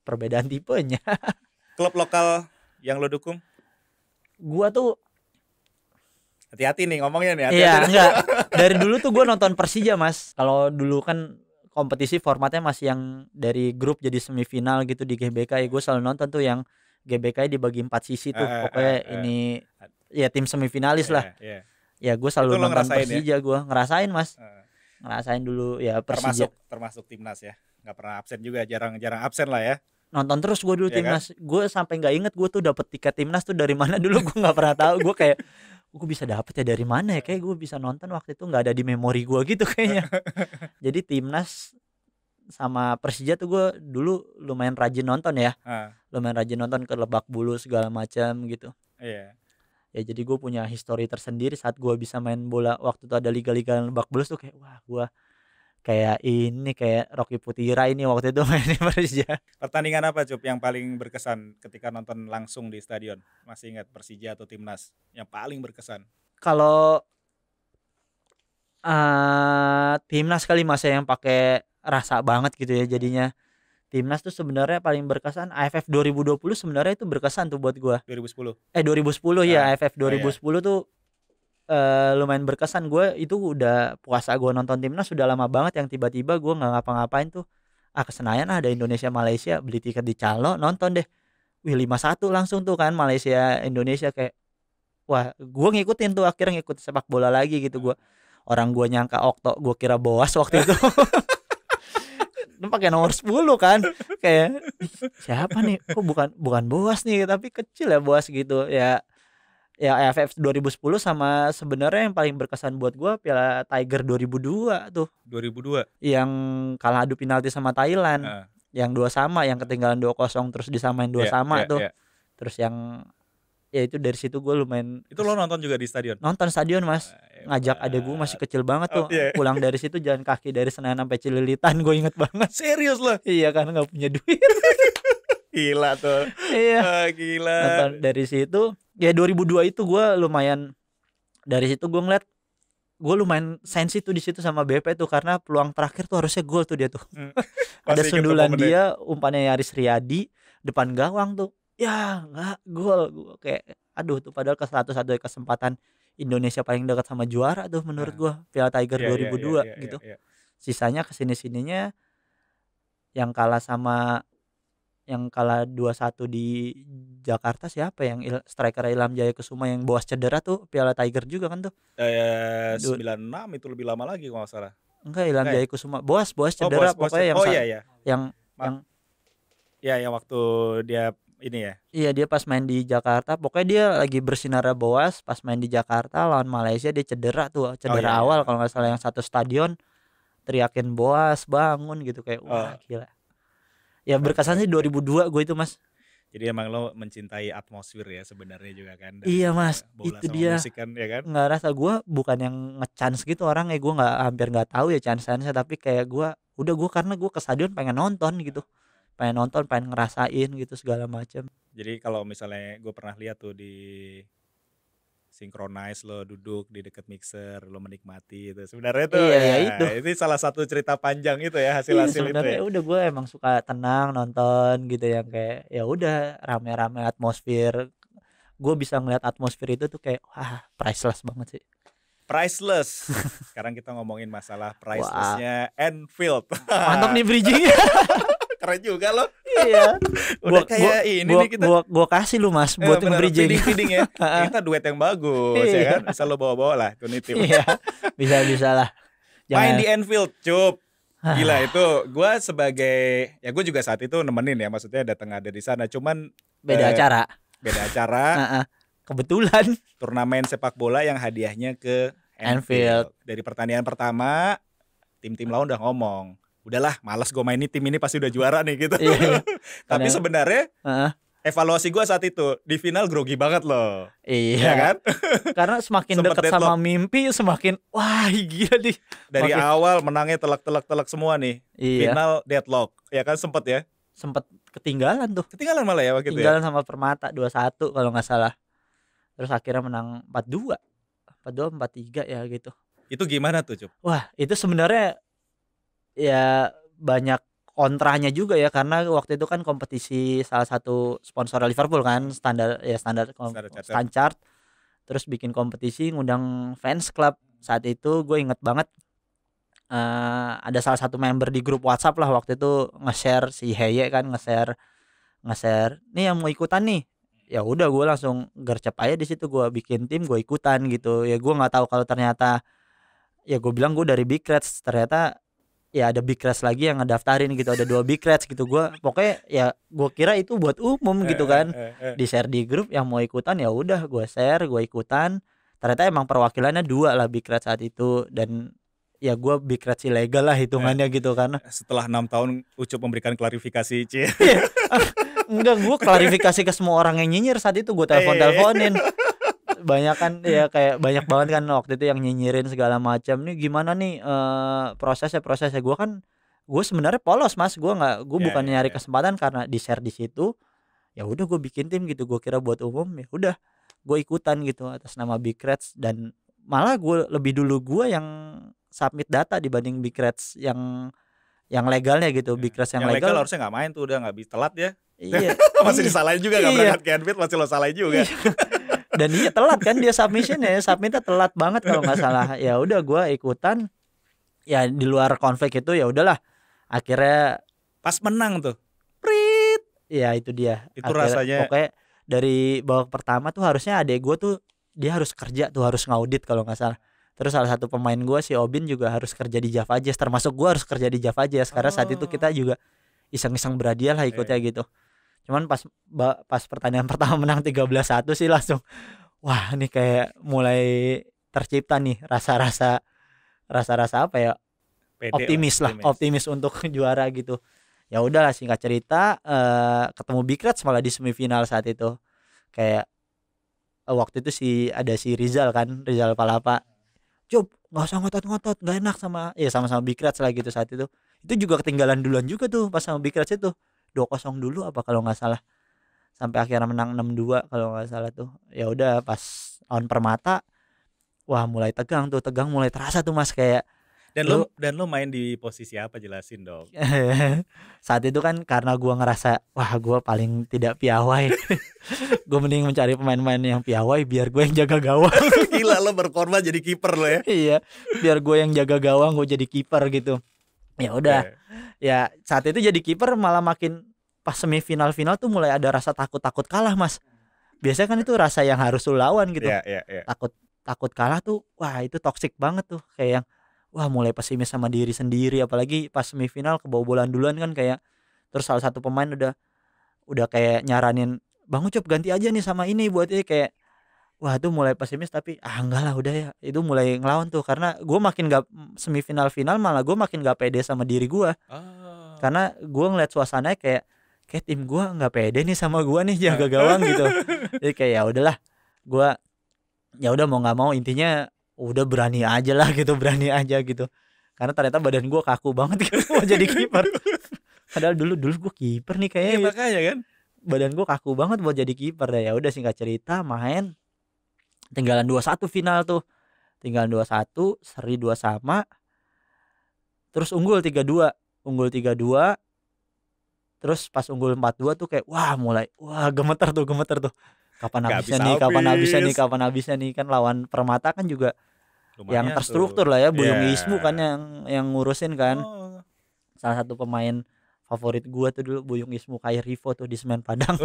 perbedaan tipenya. Klub lokal yang lo dukung? Gua tuh Hati-hati nih ngomongnya nih. iya enggak, dari dulu tuh gue nonton Persija Mas. Kalau dulu kan kompetisi formatnya masih yang dari grup jadi semifinal gitu di GBK, ya gue selalu nonton tuh yang GBK dibagi 4 sisi tuh. Pokoknya ini ya tim semifinalis lah. Iya. Ya gue selalu Itu lo nonton ngerasain Persija, gue ngerasain Mas. Ngerasain dulu ya Persija. Termasuk timnas ya. Nggak pernah absen juga, jarang absen lah ya. Nonton terus gue dulu Iya timnas. Gue sampai nggak inget gue tuh dapet tiket timnas tuh dari mana dulu, gue nggak pernah tahu. Gue kayak gue bisa dapet ya dari mana ya, kayak gue bisa nonton waktu itu nggak ada di memori gue gitu kayaknya. Jadi timnas sama Persija tuh gue dulu lumayan rajin nonton ya, lumayan rajin nonton ke Lebak Bulus segala macam gitu. Iya. Ya jadi gue punya histori tersendiri saat gue bisa main bola waktu itu ada liga-liga Lebak Bulus tuh, kayak wah gue kayak ini kayak Rocky Putira ini waktu itu main di Persija. Pertandingan apa Cup yang paling berkesan ketika nonton langsung di stadion? Masih ingat Persija atau timnas yang paling berkesan? Kalau timnas kali Mas yang pakai rasa banget gitu ya jadinya. Timnas tuh sebenarnya paling berkesan AFF 2020 sebenarnya itu berkesan tuh buat gua. 2010. 2010 ya, AFF Oh iya. 2010 tuh lumayan berkesan. Gue itu udah puasa gue nonton timnas sudah lama banget yang tiba-tiba gue nggak ngapa-ngapain tuh, ke Senayan ada Indonesia Malaysia, beli tiket di Calo nonton deh. Wih 5-1 langsung tuh kan Malaysia Indonesia, kayak wah gue ngikutin tuh, akhirnya ngikut sepak bola lagi gitu. Gue orang gue nyangka Okto, gue kira Boas waktu itu. Lu pakai nomor 10 kan, kayak siapa nih, kok bukan Boas nih, tapi kecil ya Boas gitu ya. Ya AFF 2010 sama sebenarnya yang paling berkesan buat gue Piala Tiger 2002 tuh. 2002. Yang kalah adu penalti sama Thailand. Yang 2-2, yang ketinggalan 2-0 terus disamain 2-2 tuh. Terus yang ya itu dari situ gue lumayan. Itu lo nonton juga di stadion? Nonton stadion Mas. Ngajak adek gue masih kecil banget tuh. Pulang dari situ jalan kaki dari Senayan sampai Cililitan, gue inget banget. Serius lo? Iya karena nggak punya duit. Gila tuh. Iya. Gila. Nonton dari situ. Ya 2002 itu gue lumayan, dari situ gue ngeliat gue lumayan sensi tuh di situ sama BP tuh, karena peluang terakhir tuh harusnya gol tuh dia tuh. Ada sundulan dia, umpannya Yaris Riyadi depan gawang tuh, ya nggak gol. Gue kayak aduh tuh, padahal ke 101 kesempatan Indonesia paling dekat sama juara tuh menurut gue, Piala Tiger 2002 gitu. Sisanya kesini-sininya yang kalah 2-1 di Jakarta siapa yang striker Ilham Jaya Kusuma yang Boas cedera tuh, Piala Tiger juga kan tuh. 96 itu lebih lama lagi kalau nggak salah. Enggak, Ilham Jaya Kusuma. Boas cedera pokoknya yang yang waktu dia ini ya. Iya, dia pas main di Jakarta, pokoknya dia lagi bersinar Boas pas main di Jakarta lawan Malaysia, dia cedera tuh, awal kalau nggak salah, yang satu stadion teriakin Boas bangun gitu, kayak wah gila. Ya berkesan sih 2002 gue itu Mas. Jadi emang lo mencintai atmosfer ya sebenarnya juga kan. Iya Mas, itu dia. Musik kan, ya kan? Nggak rasa, gue bukan yang nge-chance gitu orangnya, gue hampir nggak tahu ya chance-nya, tapi kayak gue karena gue ke stadion pengen nonton gitu, pengen ngerasain gitu segala macam. Jadi kalau misalnya gue pernah lihat tuh di Synchronize, lo duduk di dekat mixer, lo menikmati itu. Sebenarnya tuh itu salah satu cerita panjang itu ya, hasil-hasil itu ya. Udah gue emang suka tenang nonton gitu, yang kayak ya udah rame-rame atmosfer. Gue bisa ngeliat atmosfer itu tuh kayak wah priceless banget sih. Priceless. Sekarang kita ngomongin masalah pricelessnya Anfield. Mantap nih bridgingnya. Keren juga lo. Iya. Udah kayak ini nih kita. Gua kasih lu Mas buat nge-bridging. Feeding ya. Kita duet yang bagus ya kan. Bisa lo bawa-bawa lah tuh nih tim. Iya. Bisa lah. Main di Anfield, Cup. Gila itu. Gua sebagai ya gue juga saat itu nemenin ya, maksudnya ada di sana, cuman beda acara. Kebetulan turnamen sepak bola yang hadiahnya ke Anfield. Dari pertandingan pertama tim-tim lawan udah ngomong, udahlah malas gue main ini, tim ini pasti udah juara nih gitu. Tapi sebenarnya evaluasi gue saat itu di final grogi banget loh. Iya kan? Karena semakin dekat sama mimpi semakin wah gila nih. Dari awal menangnya telak semua nih. Final deadlock. Ya kan sempet ya? Sempet ketinggalan tuh. Ketinggalan malah ya waktu itu. Ketinggalan sama Permata 2-1 kalau nggak salah. Terus akhirnya menang 4-2 4-3 ya gitu. Itu gimana tuh, Cup? Wah, itu sebenarnya ya banyak kontranya juga ya, karena waktu itu kan kompetisi salah satu sponsor Liverpool kan, standar chart. Terus bikin kompetisi ngundang fans club. Saat itu gue inget banget ada salah satu member di grup WhatsApp lah waktu itu nge-share, si Heye kan nge-share nih yang mau ikutan nih. Ya udah gue langsung gercep aja di situ, gue bikin tim, gue ikutan gitu. Ya gue nggak tahu kalau ternyata ya gue bilang gue dari Big Reds, ternyata ya ada Big Reds lagi yang ngedaftarin gitu, ada 2 Big Reds gitu. Gue pokoknya ya gue kira itu buat umum gitu kan, di share di grup, yang mau ikutan ya udah gue share, gue ikutan. ternyata emang perwakilannya 2 lah Big Red saat itu, dan ya gue Big Red ilegal lah hitungannya gitu karena Setelah 6 tahun Ucup memberikan klarifikasi, Cie. enggak, gue klarifikasi ke semua orang yang nyinyir saat itu, gue teleponin banyak kan ya, kayak banyak banget kan waktu itu yang nyinyirin segala macam. Nih gimana nih prosesnya gue kan, gue sebenarnya polos Mas, gue bukan nyari kesempatan karena di share di situ. Ya udah gue bikin tim gitu, gue kira buat umum, ya udah gue ikutan gitu atas nama Big Reds, dan malah gue lebih dulu gue yang submit data dibanding Big Reds yang legalnya gitu. Big Reds yang legal harusnya nggak main tuh, udah nggak bisa, telat ya. Iya. Masih disalahin juga, nggak berangkat ke Enfit masih lo salahin juga. Dan dia telat kan, dia submitnya telat banget kalau nggak salah. Ya udah gue ikutan, ya di luar konflik itu ya udahlah. Akhirnya pas menang tuh, ya itu dia. Itu Akhirnya, rasanya. Pokoknya dari babak pertama tuh harusnya adek gue tuh dia harus kerja tuh, harus ngaudit kalau nggak salah. Terus salah satu pemain gue si Obin juga harus kerja di Java Jazz, termasuk gue harus kerja di Java Jazz karena saat itu kita juga iseng-iseng berhadiah lah ikutnya gitu. Cuman pas pertandingan pertama menang 13-1 sih langsung wah ini kayak mulai tercipta nih rasa-rasa apa ya, optimis untuk juara gitu. Ya udahlah, singkat cerita ketemu Big Reds malah di semifinal saat itu. Kayak waktu itu ada si Rizal Palapa, Job nggak usah ngotot-ngotot, nggak enak sama Big Reds lah gitu saat itu. Itu juga ketinggalan duluan juga tuh pas sama Big Reds itu 2-0 dulu apa kalau nggak salah, sampai akhirnya menang 6-2 kalau nggak salah tuh. Ya udah pas lawan Permata, wah mulai tegang mulai terasa tuh Mas, kayak dan lu main di posisi apa, jelasin dong. Saat itu kan karena gue ngerasa wah gue paling tidak piawai. Gue mending mencari pemain-pemain yang piawai biar gue yang jaga gawang. Gila, lo berkorban jadi kiper lo ya. Iya, biar gue yang jaga gawang, gue jadi kiper gitu. Ya udah. Ya saat itu jadi kiper malah makin pas semifinal-final tuh mulai ada rasa takut kalah Mas. Biasanya kan itu rasa yang harus lu lawan gitu. Takut kalah tuh, wah itu toksik banget tuh, kayak yang wah mulai pesimis sama diri sendiri, apalagi pas semifinal kebobolan duluan kan kayak. Terus salah satu pemain udah kayak nyaranin, Bang Ucup ganti aja nih sama ini buat ini, kayak wah itu mulai pesimis, tapi enggak lah udah ya, itu mulai ngelawan tuh karena gue makin gak semifinal final malah gue makin gak pede sama diri gue. Karena gue ngeliat suasananya kayak tim gue nggak pede nih sama gue nih jaga gawang gitu. Jadi kayak ya udahlah, gue ya udah mau nggak mau intinya udah berani aja gitu. Karena ternyata badan gue kaku banget gitu mau jadi kiper. Padahal dulu gue kiper nih kayaknya. Makanya kan badan gue kaku banget buat jadi kiper. Ya udah singkat cerita main tinggalan 2-1 final tuh. Tinggalan 2-1, seri 2 sama. Terus unggul 3-2. Terus pas unggul 4-2 tuh kayak gemeter tuh. Kapan habisnya nih kan lawan Permata kan juga lumayan yang terstruktur tuh lah ya, Buyung Ismu kan yang ngurusin kan. Salah satu pemain favorit gua tuh dulu Buyung Ismu, kayak Rivo tuh di Semen Padang.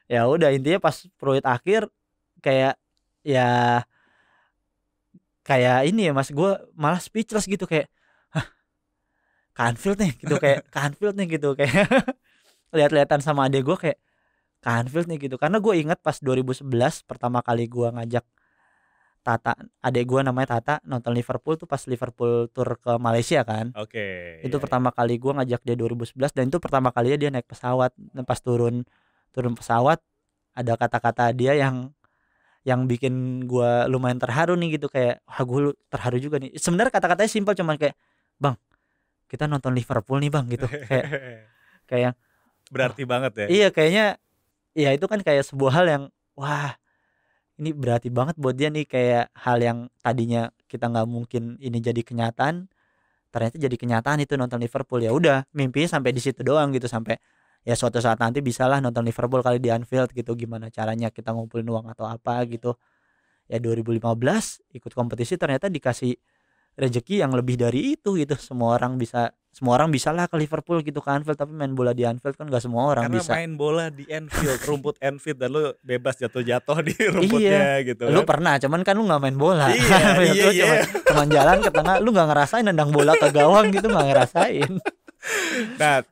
Ya udah intinya pas peluit akhir kayak ini ya Mas, gua malah speechless gitu kayak Canfield nih gitu kayak lihat-lihatan sama adek gue kayak Canfield nih gitu. Karena gue ingat pas 2011 pertama kali gue ngajak Tata, adek gue namanya Tata, nonton Liverpool tuh pas Liverpool tour ke Malaysia kan. Itu pertama kali gue ngajak dia 2011, dan itu pertama kalinya dia naik pesawat. Dan pas turun pesawat ada kata-kata dia yang bikin gue lumayan terharu nih gitu, kayak wah gue terharu juga nih. Sebenarnya kata-katanya simpel, cuman kayak Bang, kita nonton Liverpool nih Bang gitu. kayak berarti banget ya. Iya, kayaknya ya itu kan kayak sebuah hal yang wah ini berarti banget buat dia nih, kayak hal yang tadinya kita nggak mungkin ini jadi kenyataan, ternyata jadi kenyataan itu nonton Liverpool. Ya udah, mimpinya sampai di situ doang gitu, sampai ya suatu saat nanti bisalah nonton Liverpool kali di Anfield gitu. Gimana caranya kita ngumpulin uang atau apa gitu. Ya 2015 ikut kompetisi ternyata dikasih rezeki yang lebih dari itu gitu. Semua orang bisa lah ke Liverpool gitu, ke Anfield, tapi main bola di Anfield kan gak semua orang karena bisa. Karena main bola di Anfield, rumput Anfield, dan lu bebas jatuh-jatuh di rumputnya gitu kan. Lu pernah, cuman kan lu gak main bola. Iya. Cuman jalan ke tengah, lu gak ngerasain nendang bola ke gawang gitu, gak ngerasain. Nah,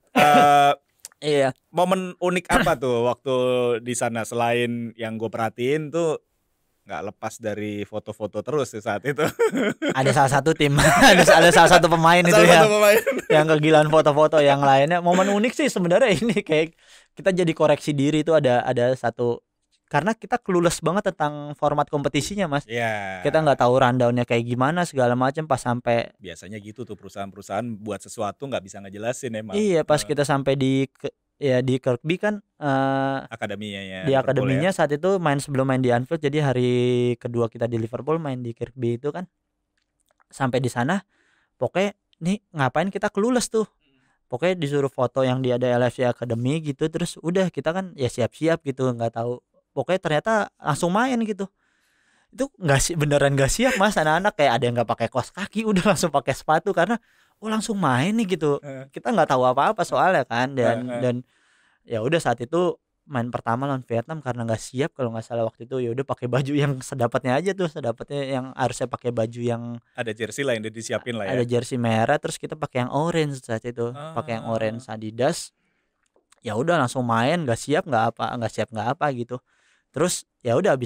iya. Momen unik apa tuh waktu di sana selain yang gue perhatiin tuh nggak lepas dari foto-foto terus di saat itu. Ada salah satu tim, ada salah satu pemain itu Salah ya satu pemain. yang kegilaan foto-foto. Yang lainnya momen unik sih sebenarnya ini, kayak kita jadi koreksi diri itu ada satu, karena kita clueless banget tentang format kompetisinya Mas. Iya. Kita nggak tahu rundownnya kayak gimana segala macam, pas sampai Biasanya gitu tuh perusahaan-perusahaan buat sesuatu nggak bisa ngejelasin emang. iya pas kita sampai di di Kirkby kan, Akademinya ya. di Liverpool akademinya ya. saat itu sebelum main di Anfield, jadi hari kedua kita di Liverpool main di Kirkby itu kan, sampai di sana pokoknya nih ngapain kita clueless tuh, pokoknya disuruh foto yang di ada LFC Academy gitu, terus udah kita kan ya siap-siap gitu, nggak tahu pokoknya ternyata langsung main gitu. Itu nggak sih, beneran nggak siap Mas, anak-anak kayak ada yang nggak pakai kaos kaki udah langsung pakai sepatu, karena langsung main nih gitu, kita nggak tahu apa-apa soalnya kan, dan ya udah saat itu main pertama lawan Vietnam karena nggak siap kalau nggak salah waktu itu, ya udah pakai baju yang sedapatnya aja tuh, sedapatnya yang harusnya pakai baju yang Ada jersey lah yang udah disiapin lah ya. ada jersey merah, terus kita pakai yang orange saat itu, pakai yang orange Ah. Adidas. Ya udah langsung main, nggak siap nggak apa gitu. Terus ya udah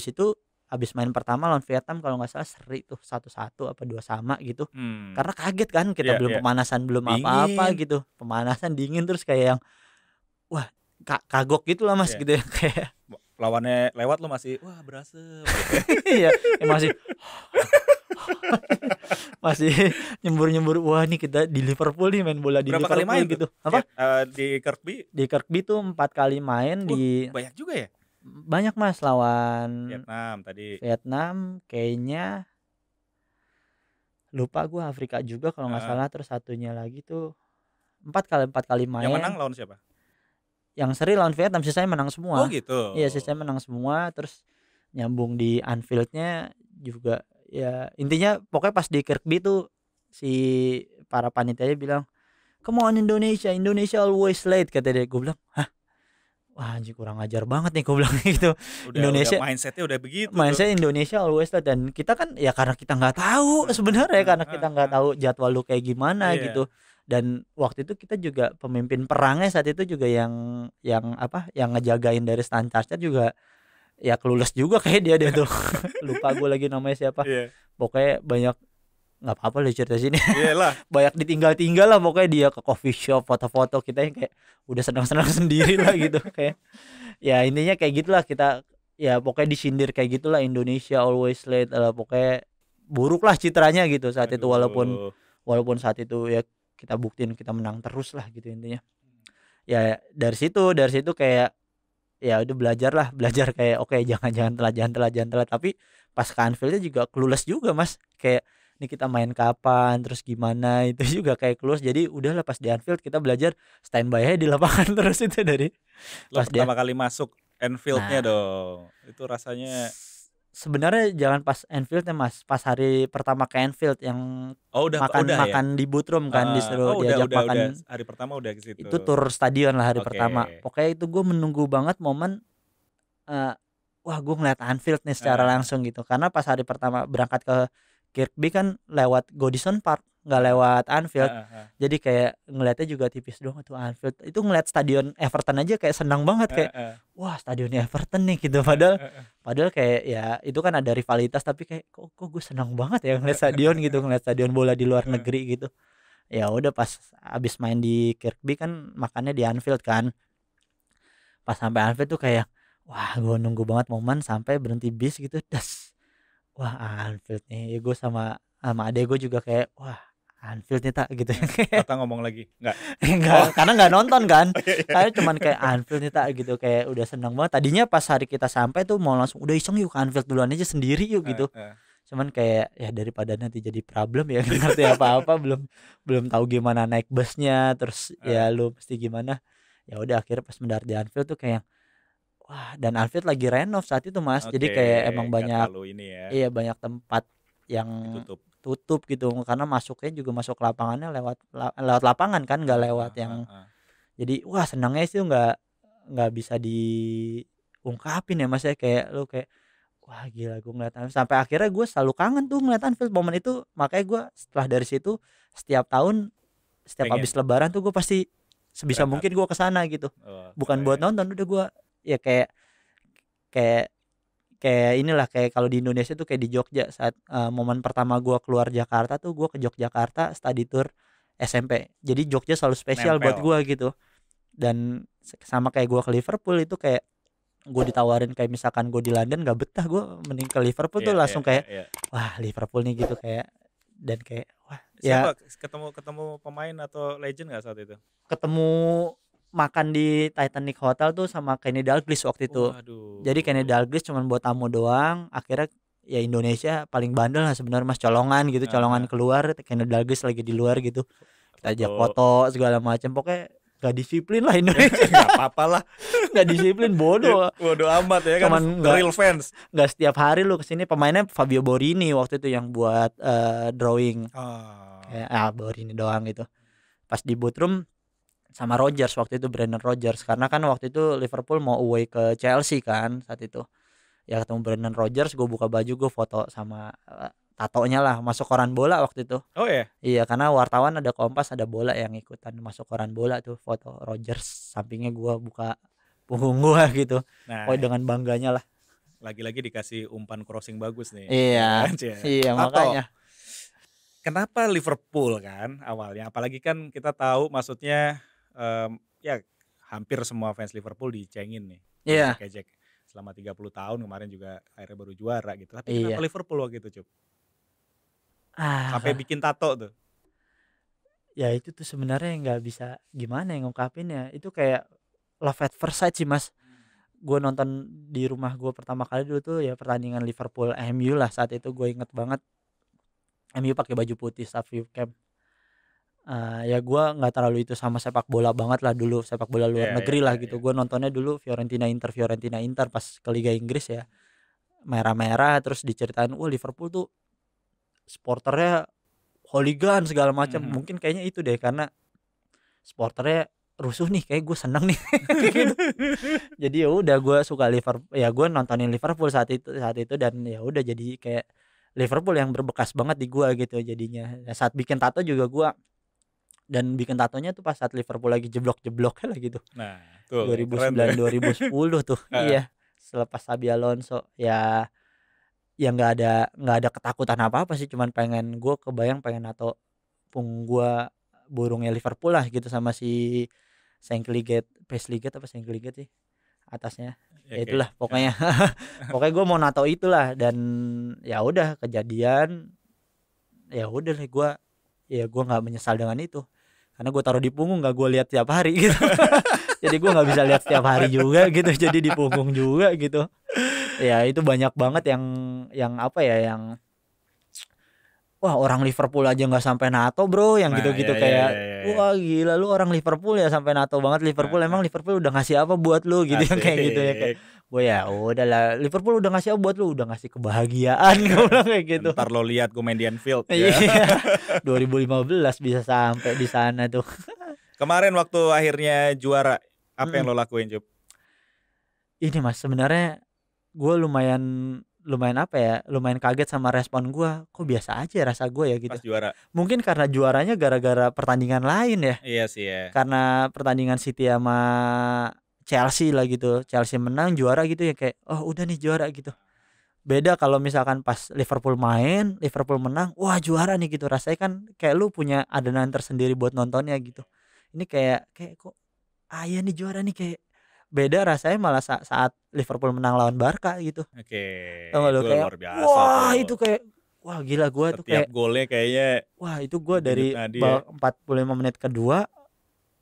habis main pertama lawan Vietnam kalau nggak salah seri tuh 1-1 apa 2 sama gitu. Karena kaget kan, kita Iya, belum iya. pemanasan belum apa-apa Dingin. gitu. Pemanasan dingin terus kayak yang wah kagok gitu lah Mas Iya. gitu ya kayak Lawannya lewat lo masih wah berasem gitu. iya masih masih nyembur-nyembur, wah nih kita di Liverpool nih, main bola di Berapa kali Liverpool main tuh? gitu. Apa? Di Kirkby? Di Kirkby tuh 4 kali main di Banyak juga ya? banyak Mas, lawan Vietnam tadi. Vietnam, kayaknya lupa gua, Afrika juga kalau nggak salah, terus satunya lagi tuh 4 kali Yang menang main. lawan siapa? Yang seri lawan Vietnam, sisanya menang Oh semua. gitu. Iya, sisanya menang semua, terus nyambung di Anfield-nya juga ya, intinya pokoknya pas di Kirkby tuh si para panitianya bilang, "Come on Indonesia, Indonesia always late," kata dia. Gue bilang, "Hah? Wah anjing kurang ajar banget nih," gue bilang gitu. Udah Indonesia mindsetnya udah begitu tuh. mindset Indonesia always late, dan kita kan ya karena kita nggak tahu sebenarnya, karena kita nggak tahu jadwal lu kayak gimana Iya. gitu. Dan waktu itu kita juga pemimpin perangnya saat itu juga yang apa, yang ngejagain dari stand charge juga ya clueless juga kayak dia tuh. Lupa gue lagi namanya siapa. Iya. Pokoknya banyak, nggak apa-apa lah cerita sini. Iyalah. Banyak ditinggal-tinggal lah pokoknya, dia ke coffee shop foto-foto, kita yang kayak udah senang-senang sendiri lah gitu kayak. Ya intinya kayak gitulah kita, ya pokoknya disindir kayak gitulah, Indonesia always late, pokoknya buruk lah citranya gitu saat itu, Aduh. walaupun saat itu ya kita buktiin kita menang terus lah gitu intinya. Ya dari situ kayak ya udah belajar kayak oke, jangan telat, tapi pas ke Anfieldnya juga clueless juga Mas, kayak ini kita main kapan terus gimana, itu juga kayak clueless. Jadi udahlah pas di Anfield kita belajar standby aja di lapangan terus itu dari Lo pas dia. pertama kali masuk Anfield-nya Nah, dong. Itu rasanya sebenarnya jangan pas Anfield ya Mas, pas hari pertama ke Anfield yang udah ya. makan di Bootroom kan, disuruh diajak Udah. makan. Hari pertama udah ke situ. Itu tur stadion lah hari Oke. pertama. Pokoknya itu gue menunggu banget momen, wah gue ngeliat Anfield nih secara langsung gitu. Karena pas hari pertama berangkat ke Kirkby kan lewat Goodison Park, nggak lewat Anfield. Jadi kayak ngeliatnya juga tipis doang tuh Anfield. Itu ngeliat stadion Everton aja kayak senang banget, kayak wah stadionnya Everton nih gitu. Padahal kayak ya itu kan ada rivalitas, tapi kayak kok gue senang banget ya ngeliat stadion gitu, ngeliat stadion bola di luar negeri gitu. Ya udah pas abis main di Kirkby kan makannya di Anfield kan. Pas sampai Anfield tuh kayak wah gue nunggu banget momen sampai berhenti bis gitu, das. Wah Anfield nih, ya gue sama adek gue juga kayak wah Anfield nih tak gitu. Kata ngomong lagi enggak? Enggak, karena nggak nonton kan. Kayak cuman kayak Anfield nih tak gitu, kayak udah seneng banget. Tadinya pas hari kita sampai tuh mau langsung udah iseng yuk ke Anfield duluan aja sendiri yuk gitu. Cuman kayak ya daripada nanti jadi problem ya, nggak ngerti apa-apa, belum tahu gimana naik busnya, terus ya lu mesti gimana. Ya udah akhirnya pas mendarat di Anfield tuh kayak wah, dan Anfield lagi renov saat itu Mas. Jadi kayak emang banyak ini ya. iya banyak tempat yang tutup gitu, karena masuknya juga masuk lapangannya lewat lapangan kan, nggak lewat yang. Jadi wah senangnya sih nggak bisa diungkapin ya Mas ya, kayak lu kayak wah gila gue ngeliat Anfield, sampai akhirnya gue selalu kangen tuh ngeliat Anfield momen itu. Makanya gue setelah dari situ setiap tahun, setiap habis lebaran tuh gue pasti sebisa mungkin gue kesana gitu. Bukan buat nonton, udah gue ya kayak kayak inilah, kayak kalau di Indonesia tuh kayak di Jogja saat momen pertama gua keluar Jakarta tuh gua ke Yogyakarta study tour SMP. Jadi Jogja selalu spesial buat Nempel. gua gitu. Dan sama kayak gua ke Liverpool itu kayak gue ditawarin kayak misalkan gue di London gak betah, gue mending ke Liverpool tuh Iya, iya, langsung iya, kayak iya. wah Liverpool nih gitu kayak, dan kayak wah ya Siapa ketemu pemain atau legend nggak saat itu? ketemu makan di Titanic Hotel tuh sama Kenny Dalglish waktu itu. Jadi Kenny Waduh. Dalglish cuman buat tamu doang, akhirnya ya Indonesia paling bandel lah sebenarnya mas, colongan gitu, colongan Aha. keluar, Kenny Dalglish lagi di luar gitu, kita ajak Foto. foto segala macam, pokoknya gak disiplin lah Indonesia. Nggak apa-apa lah. Gak disiplin, bodoh. Bodo amat ya kan. Cuman The real fans. nggak setiap hari lu kesini. Pemainnya Fabio Borini waktu itu yang buat drawing, Oh. kayak Borini doang gitu. Pas di bootroom sama Rodgers waktu itu, Brendan Rodgers, karena kan waktu itu Liverpool mau away ke Chelsea kan saat itu ya, ketemu Brendan Rodgers, gue buka baju, gue foto sama tatonya lah, masuk koran bola waktu itu. Oh ya. Iya, karena wartawan ada Kompas, ada bola yang ikutan masuk koran bola tuh, foto Rodgers sampingnya gue buka punggung gue gitu. Nah, Pokoknya dengan bangganya lah. lagi-lagi dikasih umpan crossing bagus nih. Iya, Ya kan, Cie? iya Tato. makanya. Kenapa Liverpool kan awalnya? Apalagi kan kita tahu maksudnya ya hampir semua fans Liverpool dicengin nih. Iya. Ejek selama 30 tahun, kemarin juga akhirnya baru juara gitu. Tapi Iya. kenapa Liverpool waktu itu, Cup? Sampai Ah, bikin tato tuh. ya itu tuh sebenarnya nggak bisa gimana yang ngungkapinnya. Itu kayak love at first sight sih mas. Gue nonton di rumah gue pertama kali dulu tuh ya pertandingan Liverpool MU lah, saat itu gue inget banget. MU pakai baju putih saat view camp. Ya gue nggak terlalu itu sama sepak bola banget lah dulu, sepak bola luar Iya, negeri iya, lah iya, gitu. iya. Gue nontonnya dulu Fiorentina Inter pas ke Liga Inggris ya, merah-merah, terus diceritain wah Liverpool tuh supporternya hooligan segala macam. Mhm. Mungkin kayaknya itu deh, karena supporternya rusuh nih, kayak gue seneng nih. Gitu. Jadi ya udah gue suka Liverpool, ya gue nontonin Liverpool saat itu dan ya udah jadi kayak Liverpool yang berbekas banget di gue gitu jadinya. Ya, saat bikin tato juga gue, dan bikin tatonya tuh pas saat Liverpool lagi jeblok-jebloknya lah gitu, Nah, tuh keren 2009 tuh. 2010 tuh. Heeh. Iya, selepas Xabi Alonso ya, ya nggak ada ketakutan apa-apa sih, cuman pengen, gue kebayang pengen nato punggung gue burungnya Liverpool lah gitu, sama si Shankly Gate apa Shankly Gate sih atasnya. Ya Ya kayak itulah pokoknya. Pokoknya gue mau nato itulah, dan ya udah kejadian, ya udah deh gue, ya gue nggak menyesal dengan itu, karena gue taruh di punggung, nggak gue lihat tiap hari gitu. Jadi gue nggak bisa lihat setiap hari juga gitu, jadi di punggung juga gitu. Ya itu banyak banget yang apa ya, yang wah orang Liverpool aja nggak sampai NATO bro, yang Nah, gitu-gitu ya, ya, kayak ya, ya, ya. wah gila lu orang Liverpool ya sampai NATO banget. Liverpool emang Liverpool udah ngasih apa buat lu gitu, yang kayak gitu ya, kayak Asik. gue ya udahlah, Liverpool udah ngasih apa buat lu, udah ngasih kebahagiaan. Gue bilang kayak gitu. Ntar lo lihat gue main di Anfield Iya, ya. 2015 bisa sampai di sana tuh. Kemarin waktu akhirnya juara, apa yang Mm. lo lakuin, Cup? Ini mas sebenarnya gue lumayan apa ya, lumayan kaget sama respon gue, kok biasa aja rasa gue ya gitu. Pas juara. Mungkin karena juaranya gara-gara pertandingan lain ya, Iya sih ya. karena pertandingan City sama Chelsea lah gitu, Chelsea menang juara gitu ya, kayak oh udah nih juara gitu. Beda kalau misalkan pas Liverpool main, Liverpool menang, wah juara nih gitu, rasanya kan kayak lu punya adrenalin tersendiri buat nontonnya gitu. Ini kayak kok ya nih juara nih, kayak beda rasanya malah saat Liverpool menang lawan Barca gitu. Oke, Tau gak lu, itu kayak luar biasa wah tuh. itu kayak wah gila, gue tuh Setiap kayak golnya kayaknya wah itu gue denyut dari nadi ya. 45 menit kedua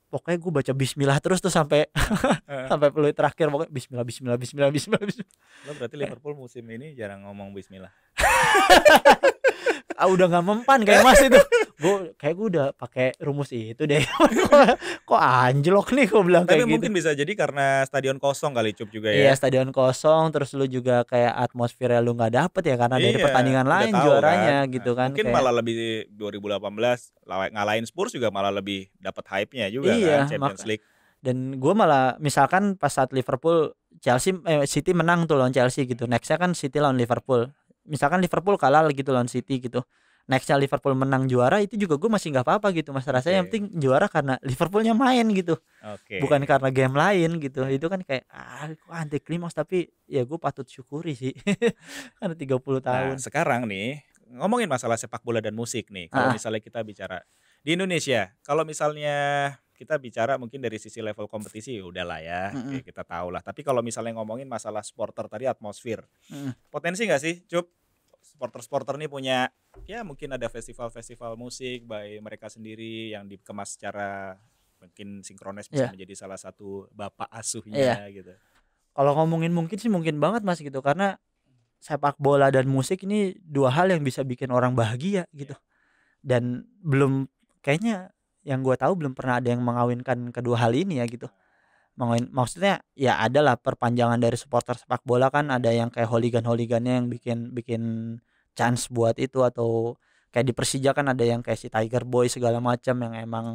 pokoknya gue baca bismillah terus tuh sampai Heeh. sampai peluit terakhir, pokoknya bismillah bismillah bismillah bismillah, bismillah. Lo berarti Liverpool musim ini jarang ngomong bismillah. Udah nggak mempan kayak mas itu. Gue udah pakai rumus itu deh. Kok anjlok nih, gue bilang Tapi kayak gitu. mungkin bisa jadi karena stadion kosong kali, Cup, juga Iya, ya. stadion kosong, terus lu juga kayak atmosfernya lu nggak dapet ya, karena dari Iya, pertandingan udah lain tahu juaranya kan. gitu Nah, kan. mungkin Kayak, malah lebih 2018 ngalahin Spurs juga malah lebih dapat hype-nya juga iya, kan, Champions League. dan gue malah misalkan pas saat Liverpool City menang tuh lawan Chelsea gitu, nextnya kan City lawan Liverpool, misalkan Liverpool kalah gitu lawan City gitu, nextnya Liverpool menang juara itu juga gue masih nggak apa-apa gitu mas, rasanya yang Oke. penting juara karena Liverpoolnya main gitu, Oke. bukan karena game lain gitu. Ya. Itu kan kayak kok anti klimaks, tapi ya gue patut syukuri sih karena 30 Nah, tahun. sekarang nih ngomongin masalah sepak bola dan musik nih. Kalau Ah, misalnya kita bicara di Indonesia, kalau misalnya kita bicara mungkin dari sisi level kompetisi udahlah ya, mm-mm, kayak kita tahu lah. Tapi kalau misalnya ngomongin masalah supporter tadi atmosfer, mm-mm. potensi nggak sih, Cup? Supporter-supporter nih punya ya mungkin ada festival-festival musik by mereka sendiri yang dikemas secara mungkin sinkronis bisa Iya, menjadi salah satu bapak iya. asuhnya gitu. Kalau ngomongin mungkin sih mungkin banget mas gitu, karena sepak bola dan musik ini dua hal yang bisa bikin orang bahagia gitu. Ya. Dan belum, kayaknya yang gue tahu belum pernah ada yang mengawinkan kedua hal ini ya gitu. Maksudnya ya ada lah perpanjangan dari supporter sepak bola, kan ada yang kayak holigan-holigannya yang bikin bikin chance buat itu, atau kayak di Persija kan ada yang kayak si Tiger Boy segala macam yang emang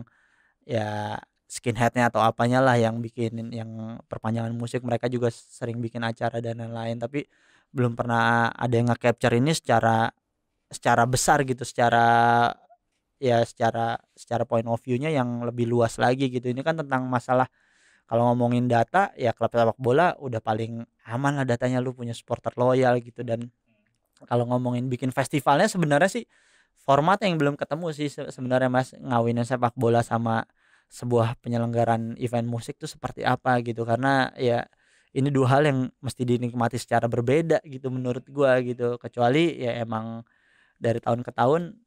ya skinheadnya atau apanya lah yang bikin yang perpanjangan musik. Mereka juga sering bikin acara dan lain-lain, tapi belum pernah ada yang nge-capture ini secara secara besar gitu, secara ya secara point of view-nya yang lebih luas lagi gitu. Ini kan tentang masalah, kalau ngomongin data ya klub sepak bola udah paling aman lah datanya, lu punya supporter loyal gitu. Dan kalau ngomongin bikin festivalnya sebenarnya sih format yang belum ketemu sih sebenarnya mas, ngawinin sepak bola sama sebuah penyelenggaraan event musik tuh seperti apa gitu. Karena ya ini dua hal yang mesti dinikmati secara berbeda gitu menurut gua gitu. Kecuali ya emang dari tahun ke tahun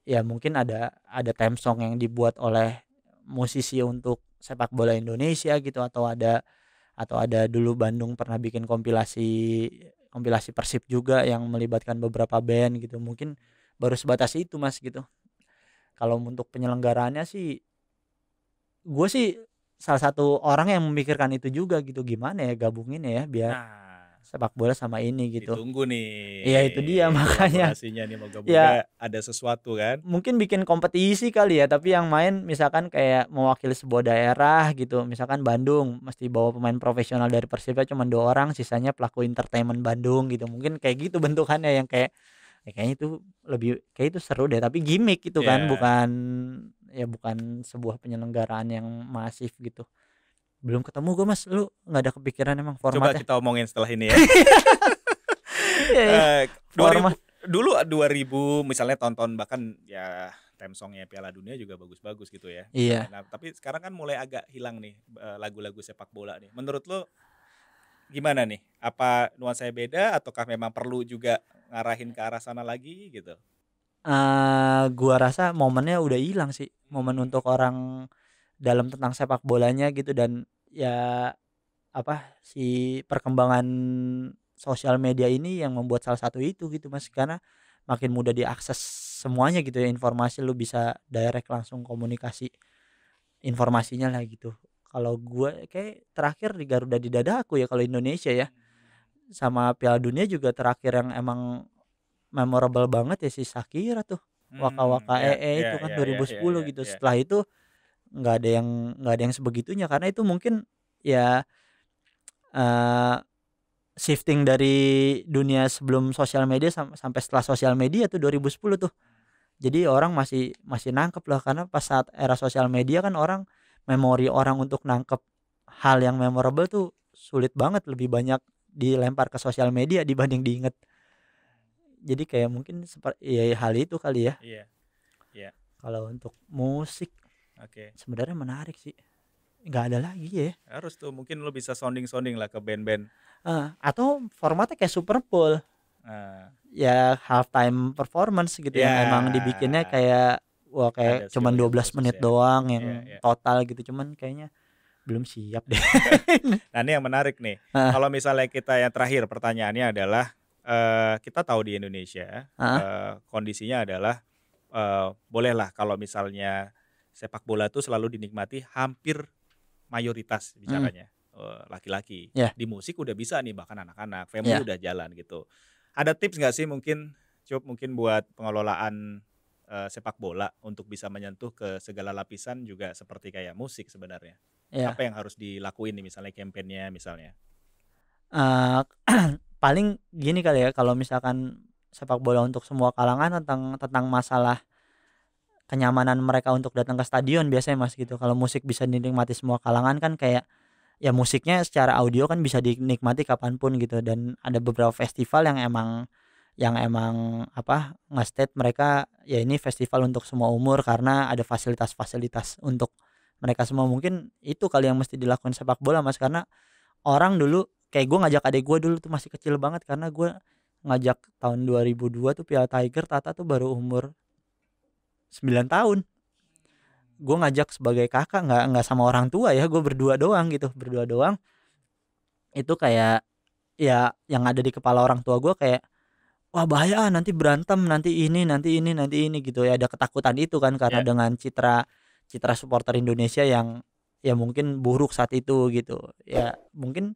ya mungkin ada theme song yang dibuat oleh musisi untuk sepak bola Indonesia gitu, atau ada dulu Bandung pernah bikin kompilasi kompilasi Persib juga yang melibatkan beberapa band gitu. Mungkin baru sebatas itu mas gitu. Kalau untuk penyelenggaraannya sih gue sih salah satu orang yang memikirkan itu juga gitu, gimana ya gabungin ya biar Nah, sepak bola sama ini gitu. ditunggu Iya itu dia nih makanya kolaborasinya nih ya moga-moga ada sesuatu kan. mungkin bikin kompetisi kali ya, tapi yang main misalkan kayak mewakili sebuah daerah gitu, misalkan Bandung mesti bawa pemain profesional dari Persibnya cuma 2 orang, sisanya pelaku entertainment Bandung gitu. Mungkin kayak gitu bentukannya yang kayak kayaknya itu lebih kayak itu seru deh, tapi gimmick gitu kan, Ya, bukan sebuah penyelenggaraan yang masif gitu. Belum ketemu gue mas, lu nggak ada kepikiran emang coba formatnya? kita omongin setelah ini ya. Iya iya, 2000 format. dulu 2000 misalnya tonton bahkan ya theme songnya Piala Dunia juga bagus-bagus gitu ya misalnya. Iya. Nah, tapi sekarang kan mulai agak hilang nih lagu-lagu sepak bola nih. Menurut lo gimana nih? Apa nuansanya beda ataukah memang perlu juga ngarahin ke arah sana lagi gitu? Gua rasa momennya udah hilang sih, momen Hmm, untuk orang dalam tentang sepak bolanya gitu. Dan ya apa si perkembangan sosial media ini yang membuat salah satu itu gitu Mas, karena makin mudah diakses semuanya gitu ya, informasi lu bisa direct langsung komunikasi informasinya lah gitu. Kalau gua kayak terakhir di Garuda di Dadaku ya kalau Indonesia ya, sama Piala Dunia juga terakhir yang emang memorable banget ya si Shakira tuh, Waka Waka ya, itu ya, kan ya, ya, ya, 2010 ya, gitu. ya. Setelah itu nggak ada yang sebegitunya, karena itu mungkin ya eh, shifting dari dunia sebelum sosial media sampai setelah sosial media tuh 2010 tuh. Jadi orang masih masih nangkep lah, karena pas saat era sosial media kan orang, memori orang untuk nangkep hal yang memorable tuh sulit banget, lebih banyak dilempar ke sosial media dibanding diinget. Jadi kayak mungkin seperti ya hal itu kali ya. Iya, iya. Kalau untuk musik Oke. sebenarnya menarik sih. Nggak ada lagi ya. Harus tuh mungkin lo bisa sounding-sounding lah ke band-band. Atau formatnya kayak Super Bowl. Nah, Ya halftime performance gitu yang emang dibikinnya ya kayak wah kayak ada cuman skill-skill 12 khusus menit ya. doang yang Iya, iya. total gitu. Cuman kayaknya belum siap deh. Nah, ini yang menarik nih. Ah, Kalau misalnya kita yang terakhir pertanyaannya adalah kita tahu di Indonesia ah, kondisinya adalah bolehlah kalau misalnya sepak bola tuh selalu dinikmati hampir mayoritas mm, bicaranya laki-laki. ya, Di musik udah bisa nih bahkan anak-anak, family ya. udah jalan gitu. Ada tips nggak sih mungkin mungkin buat pengelolaan sepak bola untuk bisa menyentuh ke segala lapisan juga seperti kayak musik sebenarnya. Ya. Apa yang harus dilakuin nih misalnya kampanyenya misalnya? Eh, paling gini kali ya, kalau misalkan sepak bola untuk semua kalangan, tentang masalah kenyamanan mereka untuk datang ke stadion biasanya Mas gitu. Kalau musik bisa dinikmati semua kalangan kan kayak ya musiknya secara audio kan bisa dinikmati kapanpun gitu, dan ada beberapa festival yang emang apa nge-state mereka ya ini festival untuk semua umur karena ada fasilitas-fasilitas untuk mereka semua. Mungkin itu kali yang mesti dilakukan sepak bola Mas, karena orang dulu kayak gue ngajak adek gue dulu tuh masih kecil banget, karena gue ngajak tahun 2002 tuh Piala Tiger, Tata tuh baru umur 9 tahun. Gue ngajak sebagai kakak, nggak sama orang tua ya, gue berdua doang gitu, berdua doang. Itu kayak ya yang ada di kepala orang tua gue kayak wah bahaya nanti berantem, nanti ini gitu ya, ada ketakutan itu kan karena Ya. dengan citra citra supporter Indonesia yang ya mungkin buruk saat itu gitu ya. Mungkin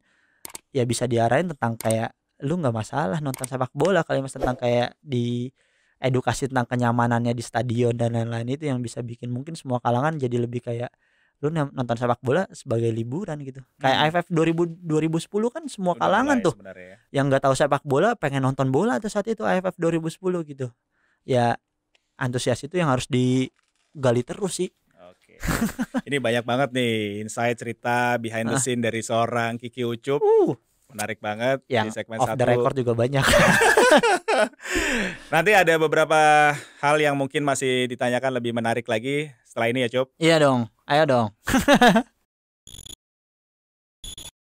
ya bisa diarahin tentang kayak lu nggak masalah nonton sepak bola kali Mas, tentang kayak di edukasi tentang kenyamanannya di stadion dan lain-lain, itu yang bisa bikin mungkin semua kalangan jadi lebih kayak lu nonton sepak bola sebagai liburan gitu. Kayak Hmm, AFF 2010 kan semua udah kalangan mulai tuh sebenarnya ya. yang nggak tahu sepak bola pengen nonton bola tuh saat itu AFF 2010 gitu. Ya antusias itu yang harus digali terus sih. Oke. Ini banyak banget nih insight cerita behind the Heeh. scene dari seorang Kiki Ucup. Uh, Menarik banget di yang segmen off the 1. record juga banyak. Nanti ada beberapa hal yang mungkin masih ditanyakan lebih menarik lagi setelah ini ya, Cup. Iya dong, ayo dong.